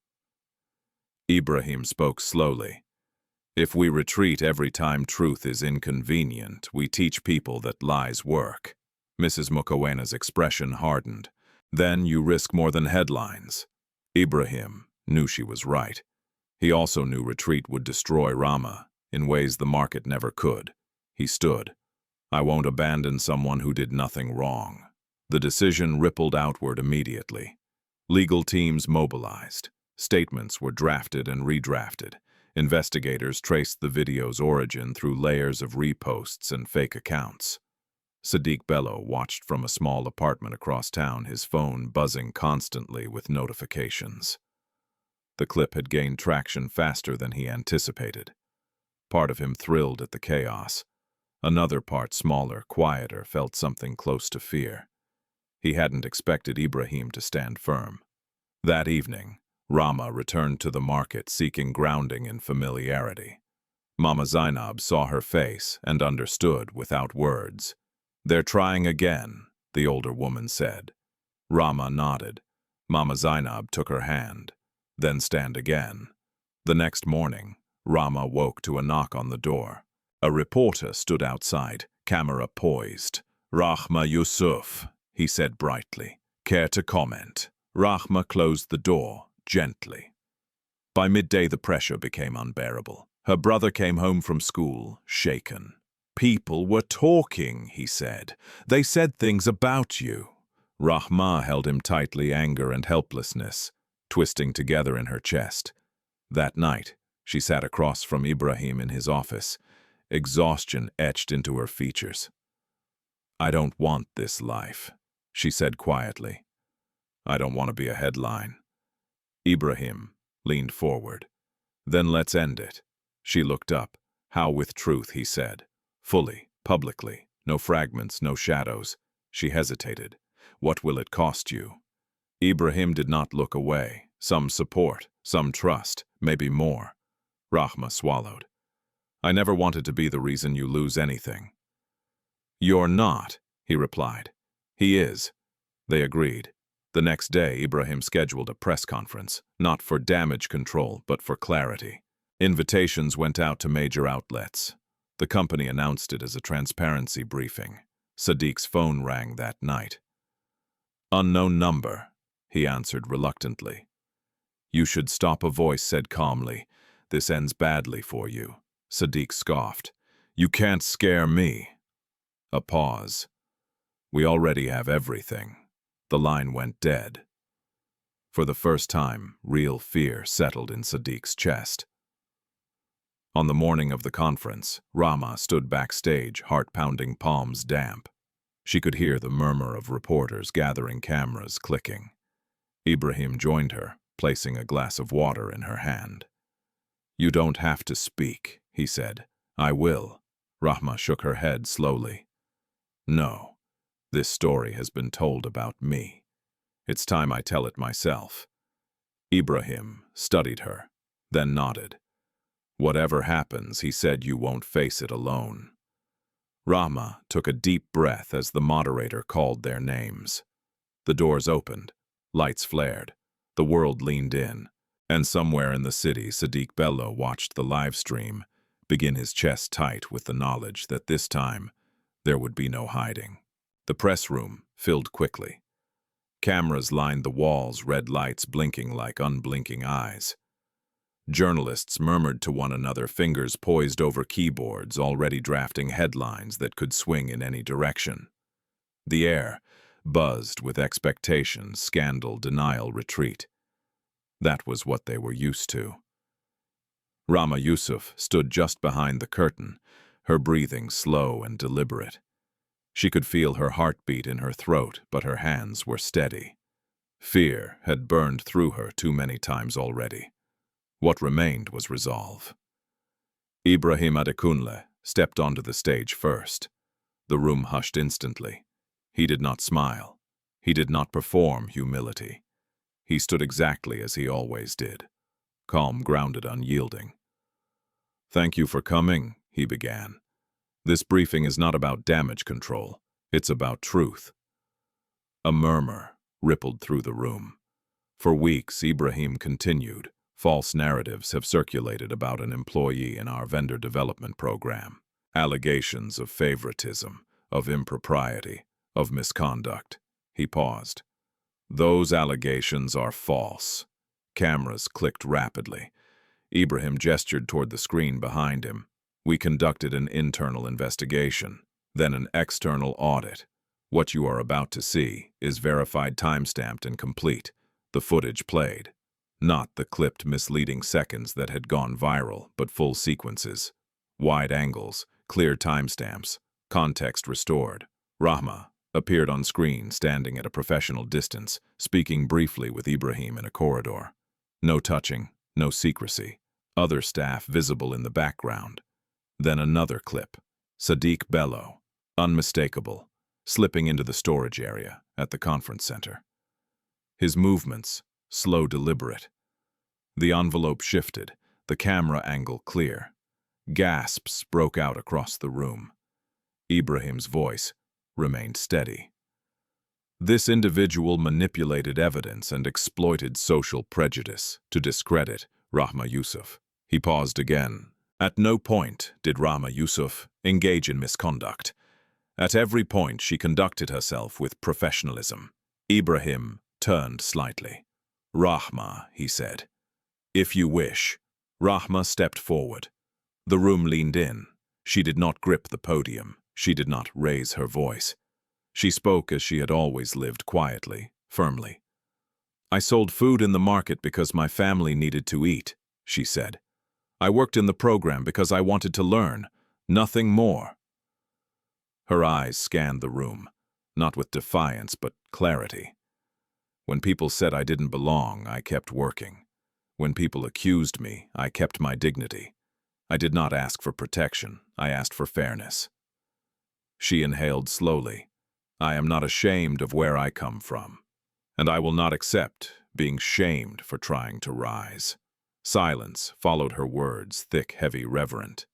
Ibrahim spoke slowly. "If we retreat every time truth is inconvenient, we teach people that lies work." Mrs. Mokoena's expression hardened. "Then you risk more than headlines." Ibrahim knew she was right. He also knew retreat would destroy Rahma in ways the market never could. He stood. "I won't abandon someone who did nothing wrong." The decision rippled outward immediately. Legal teams mobilized. Statements were drafted and redrafted. Investigators traced the video's origin through layers of reposts and fake accounts. Sadiq Bello watched from a small apartment across town, his phone buzzing constantly with notifications. The clip had gained traction faster than he anticipated. Part of him thrilled at the chaos. Another part, smaller, quieter, felt something close to fear. He hadn't expected Ibrahim to stand firm. That evening, Rahma returned to the market, seeking grounding in familiarity. Mama Zainab saw her face and understood without words. "They're trying again," the older woman said. Rahma nodded. Mama Zainab took her hand. "Then stand again." The next morning, Rahma woke to a knock on the door. A reporter stood outside, camera poised. "Rahma Yusuf," he said brightly. "Care to comment?" Rahma closed the door, gently. By midday, the pressure became unbearable. Her brother came home from school, shaken. "People were talking," he said. "They said things about you." Rahma held him tightly, anger and helplessness twisting together in her chest. That night, she sat across from Ibrahim in his office, exhaustion etched into her features. "I don't want this life," she said quietly. "I don't want to be a headline." Ibrahim leaned forward. "Then let's end it." She looked up. "How with truth," he said. "Fully, publicly, no fragments, no shadows." She hesitated. "What will it cost you?" Ibrahim did not look away. Some support, some trust, maybe more. Rahma swallowed. I never wanted to be the reason you lose anything. You're not, he replied. He is. They agreed. The next day, Ibrahim scheduled a press conference, not for damage control, but for clarity. Invitations went out to major outlets. The company announced it as a transparency briefing. Sadiq's phone rang that night. Unknown number, he answered reluctantly. You should stop, a voice said calmly. This ends badly for you. Sadiq scoffed. You can't scare me. A pause. We already have everything. The line went dead. For the first time, real fear settled in Sadiq's chest. On the morning of the conference, Rahma stood backstage, heart-pounding, palms damp. She could hear the murmur of reporters gathering, cameras clicking. Ibrahim joined her, placing a glass of water in her hand. You don't have to speak, he said. I will. Rahma shook her head slowly. No, this story has been told about me. It's time I tell it myself. Ibrahim studied her, then nodded. Whatever happens, he said, you won't face it alone. Rahma took a deep breath as the moderator called their names. The doors opened, lights flared, the world leaned in, and somewhere in the city, Sadiq Bello watched the live stream, begin his chest tight with the knowledge that this time there would be no hiding. The press room filled quickly. Cameras lined the walls, red lights blinking like unblinking eyes. Journalists murmured to one another, fingers poised over keyboards, already drafting headlines that could swing in any direction. The air buzzed with expectation, scandal, denial, retreat. That was what they were used to. Rahma Yusuf stood just behind the curtain, her breathing slow and deliberate. She could feel her heartbeat in her throat, but her hands were steady. Fear had burned through her too many times already. What remained was resolve. Ibrahim Adekunle stepped onto the stage first. The room hushed instantly. He did not smile. He did not perform humility. He stood exactly as he always did, calm, grounded, unyielding. Thank you for coming, he began. This briefing is not about damage control. It's about truth. A murmur rippled through the room. For weeks, Ibrahim continued. False narratives have circulated about an employee in our vendor development program. Allegations of favoritism, of impropriety, of misconduct. He paused. Those allegations are false. Cameras clicked rapidly. Ibrahim gestured toward the screen behind him. We conducted an internal investigation, then an external audit. What you are about to see is verified, timestamped, and complete. The footage played. Not the clipped, misleading seconds that had gone viral, but full sequences. Wide angles, clear timestamps, context restored. Rahma appeared on screen, standing at a professional distance, speaking briefly with Ibrahim in a corridor. No touching, no secrecy. Other staff visible in the background. Then another clip. Sadiq Bello, unmistakable, slipping into the storage area at the conference center. His movements, slow, deliberate. The envelope shifted, the camera angle clear. Gasps broke out across the room. Ibrahim's voice remained steady. This individual manipulated evidence and exploited social prejudice to discredit Rahma Yusuf. He paused again. At no point did Rahma Yusuf engage in misconduct. At every point she conducted herself with professionalism. Ibrahim turned slightly. Rahma, he said. If you wish. Rahma stepped forward. The room leaned in. She did not grip the podium. She did not raise her voice. She spoke as she had always lived, quietly, firmly. I sold food in the market because my family needed to eat, she said. I worked in the program because I wanted to learn, nothing more. Her eyes scanned the room, not with defiance but clarity. When people said I didn't belong, I kept working. When people accused me, I kept my dignity. I did not ask for protection, I asked for fairness. She inhaled slowly. I am not ashamed of where I come from, and I will not accept being shamed for trying to rise. Silence followed her words, thick, heavy, reverent.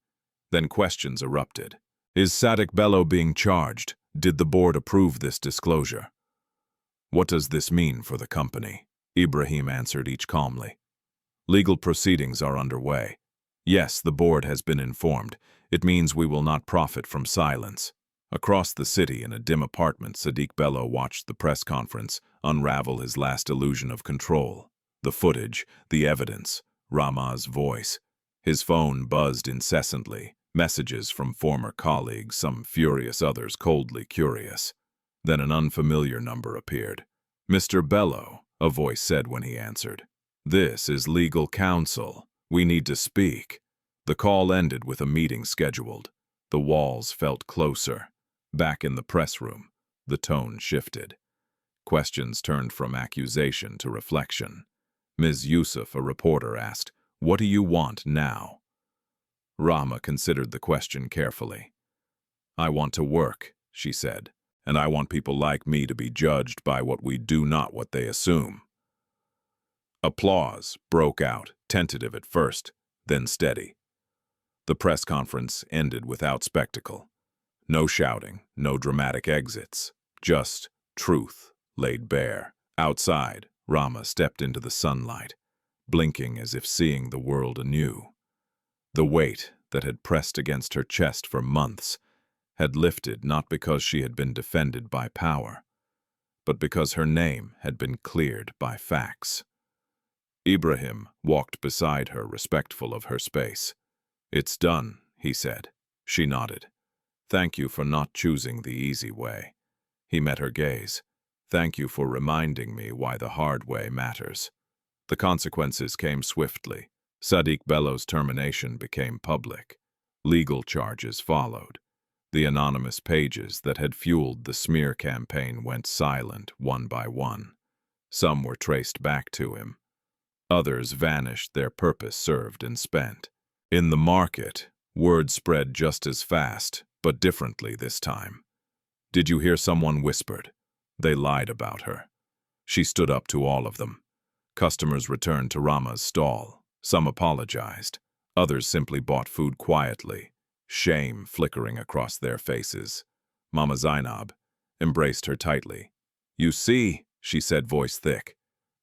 Then questions erupted. Is Sadiq Bello being charged? Did the board approve this disclosure? What does this mean for the company? Ibrahim answered each calmly. Legal proceedings are underway. Yes, the board has been informed. It means we will not profit from silence. Across the city, in a dim apartment, Sadiq Bello watched the press conference unravel his last illusion of control. The footage, the evidence, Rahma's voice. His phone buzzed incessantly, messages from former colleagues, some furious, others coldly curious. Then an unfamiliar number appeared. "Mr. Bello," a voice said when he answered. "This is legal counsel. We need to speak." The call ended with a meeting scheduled. The walls felt closer. Back in the press room, the tone shifted. Questions turned from accusation to reflection. Ms. Yusuf, a reporter, asked, "What do you want now?" Rahma considered the question carefully. "I want to work," she said, "and I want people like me to be judged by what we do, not what they assume." Applause broke out, tentative at first, then steady. The press conference ended without spectacle. No shouting, no dramatic exits, just truth laid bare. Outside, Rahma stepped into the sunlight, blinking as if seeing the world anew. The weight that had pressed against her chest for months had lifted, not because she had been defended by power, but because her name had been cleared by facts. Ibrahim walked beside her, respectful of her space. "It's done," he said. She nodded. "Thank you for not choosing the easy way." He met her gaze. "Thank you for reminding me why the hard way matters." The consequences came swiftly. Sadiq Bello's termination became public. Legal charges followed. The anonymous pages that had fueled the smear campaign went silent one by one. Some were traced back to him. Others vanished, their purpose served and spent. In the market, word spread just as fast, but differently this time. "Did you hear?" someone whispered. They lied about her. She stood up to all of them. Customers returned to Rahma's stall. Some apologized. Others simply bought food quietly, shame flickering across their faces. Mama Zainab embraced her tightly. "You see," she said, voice thick,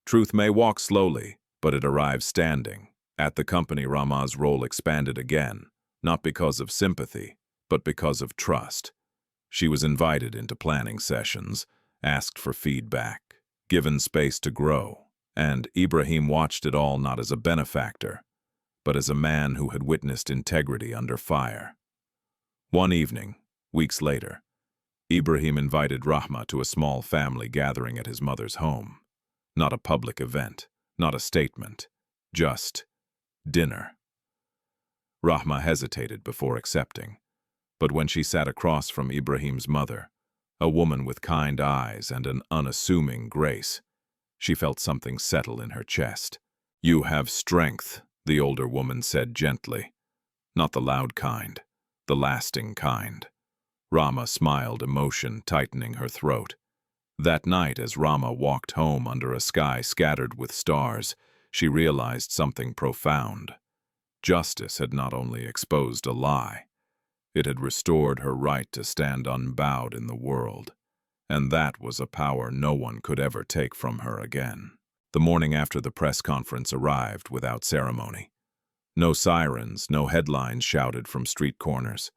"truth may walk slowly, but it arrives standing." At the company, Rahma's role expanded again, not because of sympathy, but because of trust. She was invited into planning sessions, asked for feedback, given space to grow, and Ibrahim watched it all not as a benefactor, but as a man who had witnessed integrity under fire. One evening, weeks later, Ibrahim invited Rahma to a small family gathering at his mother's home. Not a public event, not a statement, just dinner. Rahma hesitated before accepting, but when she sat across from Ibrahim's mother, a woman with kind eyes and an unassuming grace, she felt something settle in her chest. "You have strength," the older woman said gently. "Not the loud kind, the lasting kind." Rahma smiled, emotion tightening her throat. That night, as Rahma walked home under a sky scattered with stars, she realized something profound. Justice had not only exposed a lie, it had restored her right to stand unbowed in the world, and that was a power no one could ever take from her again. The morning after the press conference arrived without ceremony. No sirens, no headlines shouted from street corners.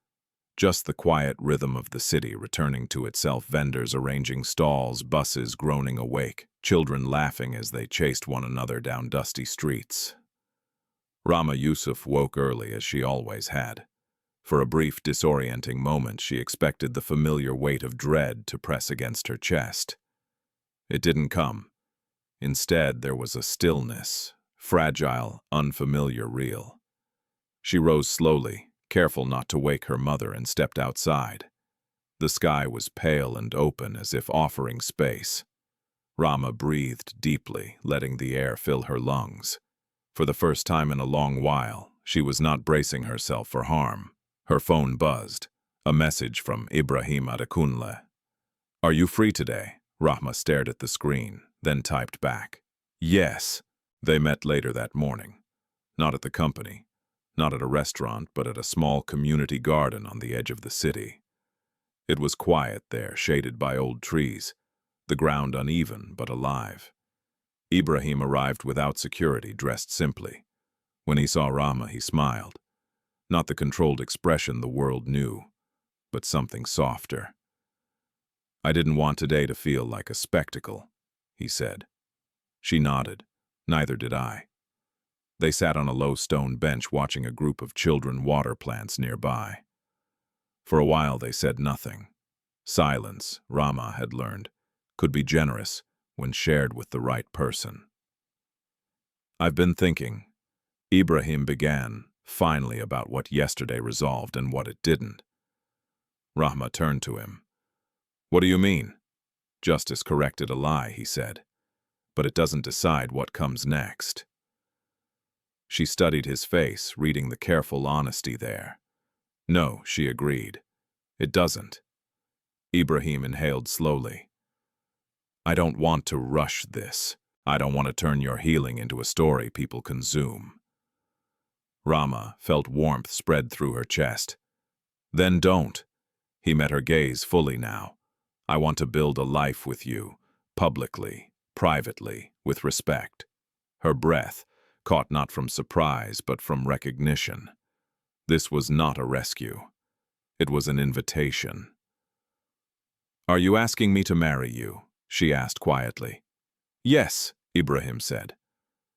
Just the quiet rhythm of the city returning to itself, vendors arranging stalls, buses groaning awake, children laughing as they chased one another down dusty streets. Rahma Yusuf woke early, as she always had. For a brief, disorienting moment, she expected the familiar weight of dread to press against her chest. It didn't come. Instead, there was a stillness, fragile, unfamiliar, real. She rose slowly, careful not to wake her mother, and stepped outside. The sky was pale and open, as if offering space. Rahma breathed deeply, letting the air fill her lungs. For the first time in a long while, she was not bracing herself for harm. Her phone buzzed, a message from Ibrahim Adekunle. "Are you free today?" Rahma stared at the screen, then typed back, "Yes." They met later that morning. Not at the company, not at a restaurant, but at a small community garden on the edge of the city. It was quiet there, shaded by old trees, the ground uneven but alive. Ibrahim arrived without security, dressed simply. When he saw Rahma, he smiled. Not the controlled expression the world knew, but something softer. "I didn't want today to feel like a spectacle," he said. She nodded. Neither did I. They sat on a low stone bench watching a group of children water plants nearby. For a while they said nothing. Silence, Rahma had learned, could be generous when shared with the right person. "I've been thinking," Ibrahim began, finally, about what yesterday resolved and what it didn't. Rahma turned to him. "What do you mean?" "Justice corrected a lie," he said. "But it doesn't decide what comes next." She studied his face, reading the careful honesty there. "No," she agreed. "It doesn't." Ibrahim inhaled slowly. "I don't want to rush this. I don't want to turn your healing into a story people consume." Rahma felt warmth spread through her chest. "Then don't." He met her gaze fully now. "I want to build a life with you, publicly, privately, with respect." Her breath, caught not from surprise but from recognition. This was not a rescue. It was an invitation. "Are you asking me to marry you?" she asked quietly. "Yes," Ibrahim said.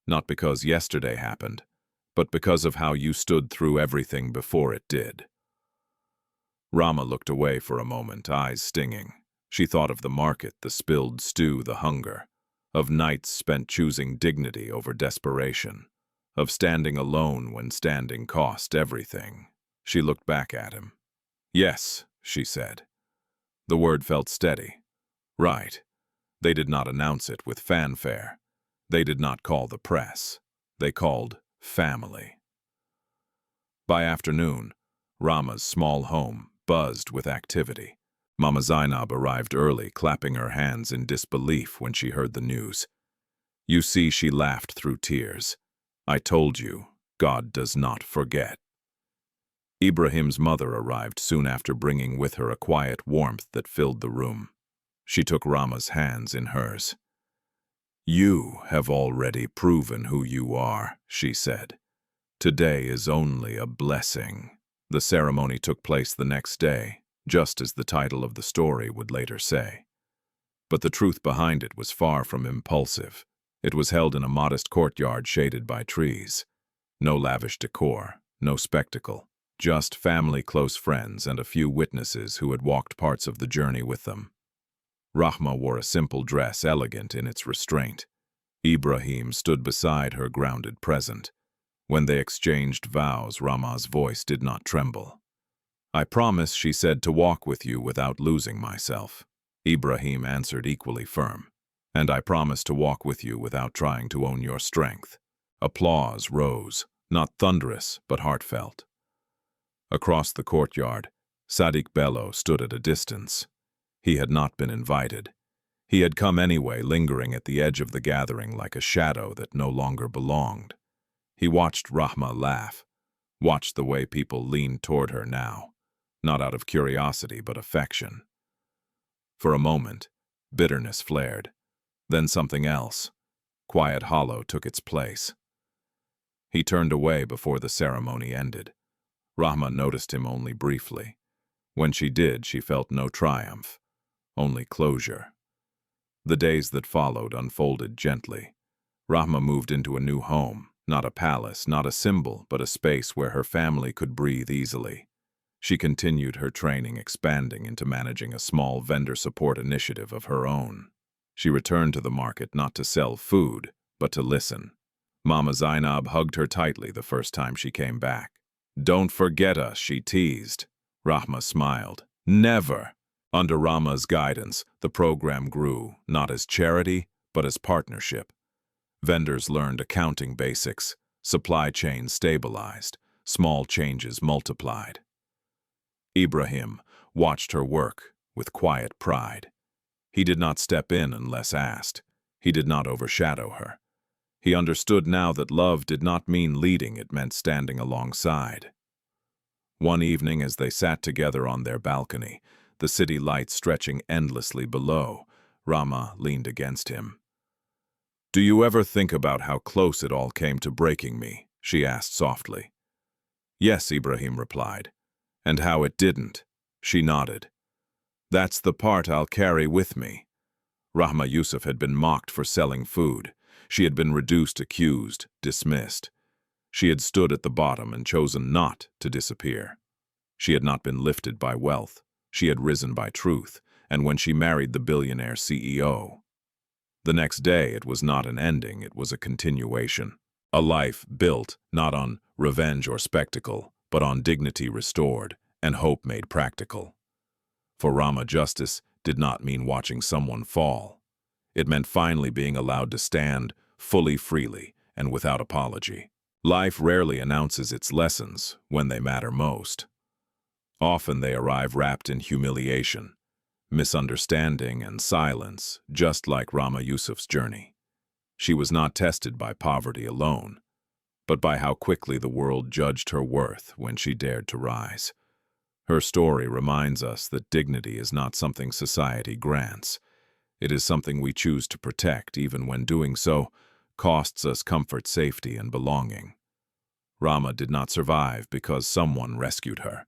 "Not because yesterday happened, but because of how you stood through everything before it did." Rahma looked away for a moment, eyes stinging. She thought of the market, the spilled stew, the hunger, of nights spent choosing dignity over desperation, of standing alone when standing cost everything. She looked back at him. "Yes," she said. The word felt steady. Right. They did not announce it with fanfare. They did not call the press. They called family. By afternoon, Rahma's small home buzzed with activity. Mama Zainab arrived early, clapping her hands in disbelief when she heard the news. "You see," she laughed through tears. "I told you, God does not forget." Ibrahim's mother arrived soon after, bringing with her a quiet warmth that filled the room. She took Rahma's hands in hers. "You have already proven who you are," she said. "Today is only a blessing." The ceremony took place the next day, just as the title of the story would later say. But the truth behind it was far from impulsive. It was held in a modest courtyard shaded by trees. No lavish decor, no spectacle, just family, close friends, and a few witnesses who had walked parts of the journey with them. Rahma wore a simple dress, elegant in its restraint. Ibrahim stood beside her, grounded, present. When they exchanged vows, Rahma's voice did not tremble. "I promise," she said, "to walk with you without losing myself." Ibrahim answered, equally firm. "And I promise to walk with you without trying to own your strength." Applause rose, not thunderous, but heartfelt. Across the courtyard, Sadiq Bello stood at a distance. He had not been invited. He had come anyway, lingering at the edge of the gathering like a shadow that no longer belonged. He watched Rahma laugh, watched the way people leaned toward her now, not out of curiosity but affection. For a moment, bitterness flared. Then something else, quiet hollow, took its place. He turned away before the ceremony ended. Rahma noticed him only briefly. When she did, she felt no triumph, only closure. The days that followed unfolded gently. Rahma moved into a new home, not a palace, not a symbol, but a space where her family could breathe easily. She continued her training, expanding into managing a small vendor support initiative of her own. She returned to the market not to sell food, but to listen. Mama Zainab hugged her tightly the first time she came back. "Don't forget us," she teased. Rahma smiled. "Never." Under Rahma's guidance, the program grew, not as charity, but as partnership. Vendors learned accounting basics, supply chains stabilized, small changes multiplied. Ibrahim watched her work with quiet pride. He did not step in unless asked. He did not overshadow her. He understood now that love did not mean leading, it meant standing alongside. One evening, as they sat together on their balcony, the city lights stretching endlessly below, Rahma leaned against him. "Do you ever think about how close it all came to breaking me?" she asked softly. "Yes," Ibrahim replied. "And how it didn't?" She nodded. "That's the part I'll carry with me." Rahma Yusuf had been mocked for selling food. She had been reduced, accused, dismissed. She had stood at the bottom and chosen not to disappear. She had not been lifted by wealth. She had risen by truth, and when she married the billionaire CEO. The next day, it was not an ending, it was a continuation. A life built not on revenge or spectacle, but on dignity restored and hope made practical. For Rahma, justice did not mean watching someone fall. It meant finally being allowed to stand fully, freely, and without apology. Life rarely announces its lessons when they matter most. Often they arrive wrapped in humiliation, misunderstanding, and silence, just like Rahma Yusuf's journey. She was not tested by poverty alone, but by how quickly the world judged her worth when she dared to rise. Her story reminds us that dignity is not something society grants. It is something we choose to protect, even when doing so costs us comfort, safety, and belonging. Rahma did not survive because someone rescued her.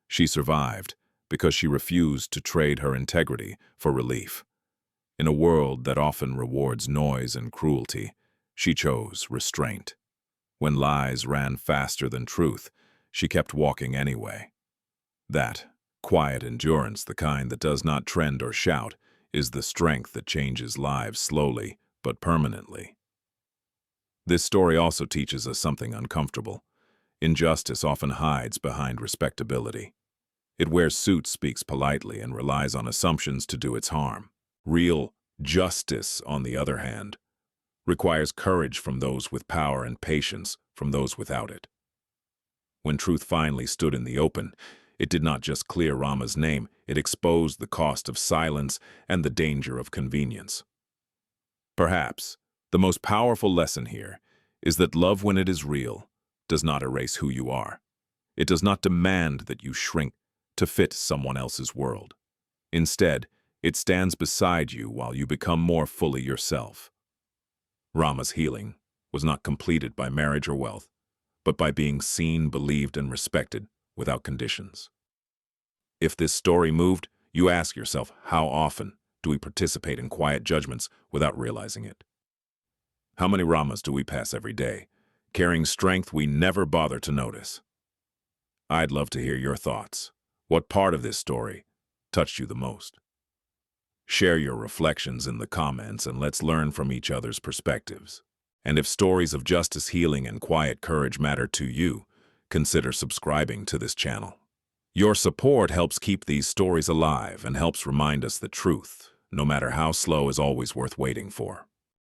She survived because she refused to trade her integrity for relief. In a world that often rewards noise and cruelty, she chose restraint. When lies ran faster than truth, she kept walking anyway. That quiet endurance, the kind that does not trend or shout, is the strength that changes lives slowly but permanently. This story also teaches us something uncomfortable. Injustice often hides behind respectability. It wears suits, speaks politely, and relies on assumptions to do its harm. Real justice, on the other hand, requires courage from those with power and patience from those without it. When truth finally stood in the open, it did not just clear Rahma's name, it exposed the cost of silence and the danger of convenience. Perhaps the most powerful lesson here is that love, when it is real, does not erase who you are. It does not demand that you shrink to fit someone else's world. Instead, it stands beside you while you become more fully yourself. Rahma's healing was not completed by marriage or wealth, but by being seen, believed, and respected without conditions. If this story moved, you ask yourself, how often do we participate in quiet judgments without realizing it? How many Rahmas do we pass every day, carrying strength we never bother to notice? I'd love to hear your thoughts. What part of this story touched you the most? Share your reflections in the comments and let's learn from each other's perspectives. And if stories of justice, healing, and quiet courage matter to you, consider subscribing to this channel. Your support helps keep these stories alive and helps remind us that truth, no matter how slow, is always worth waiting for.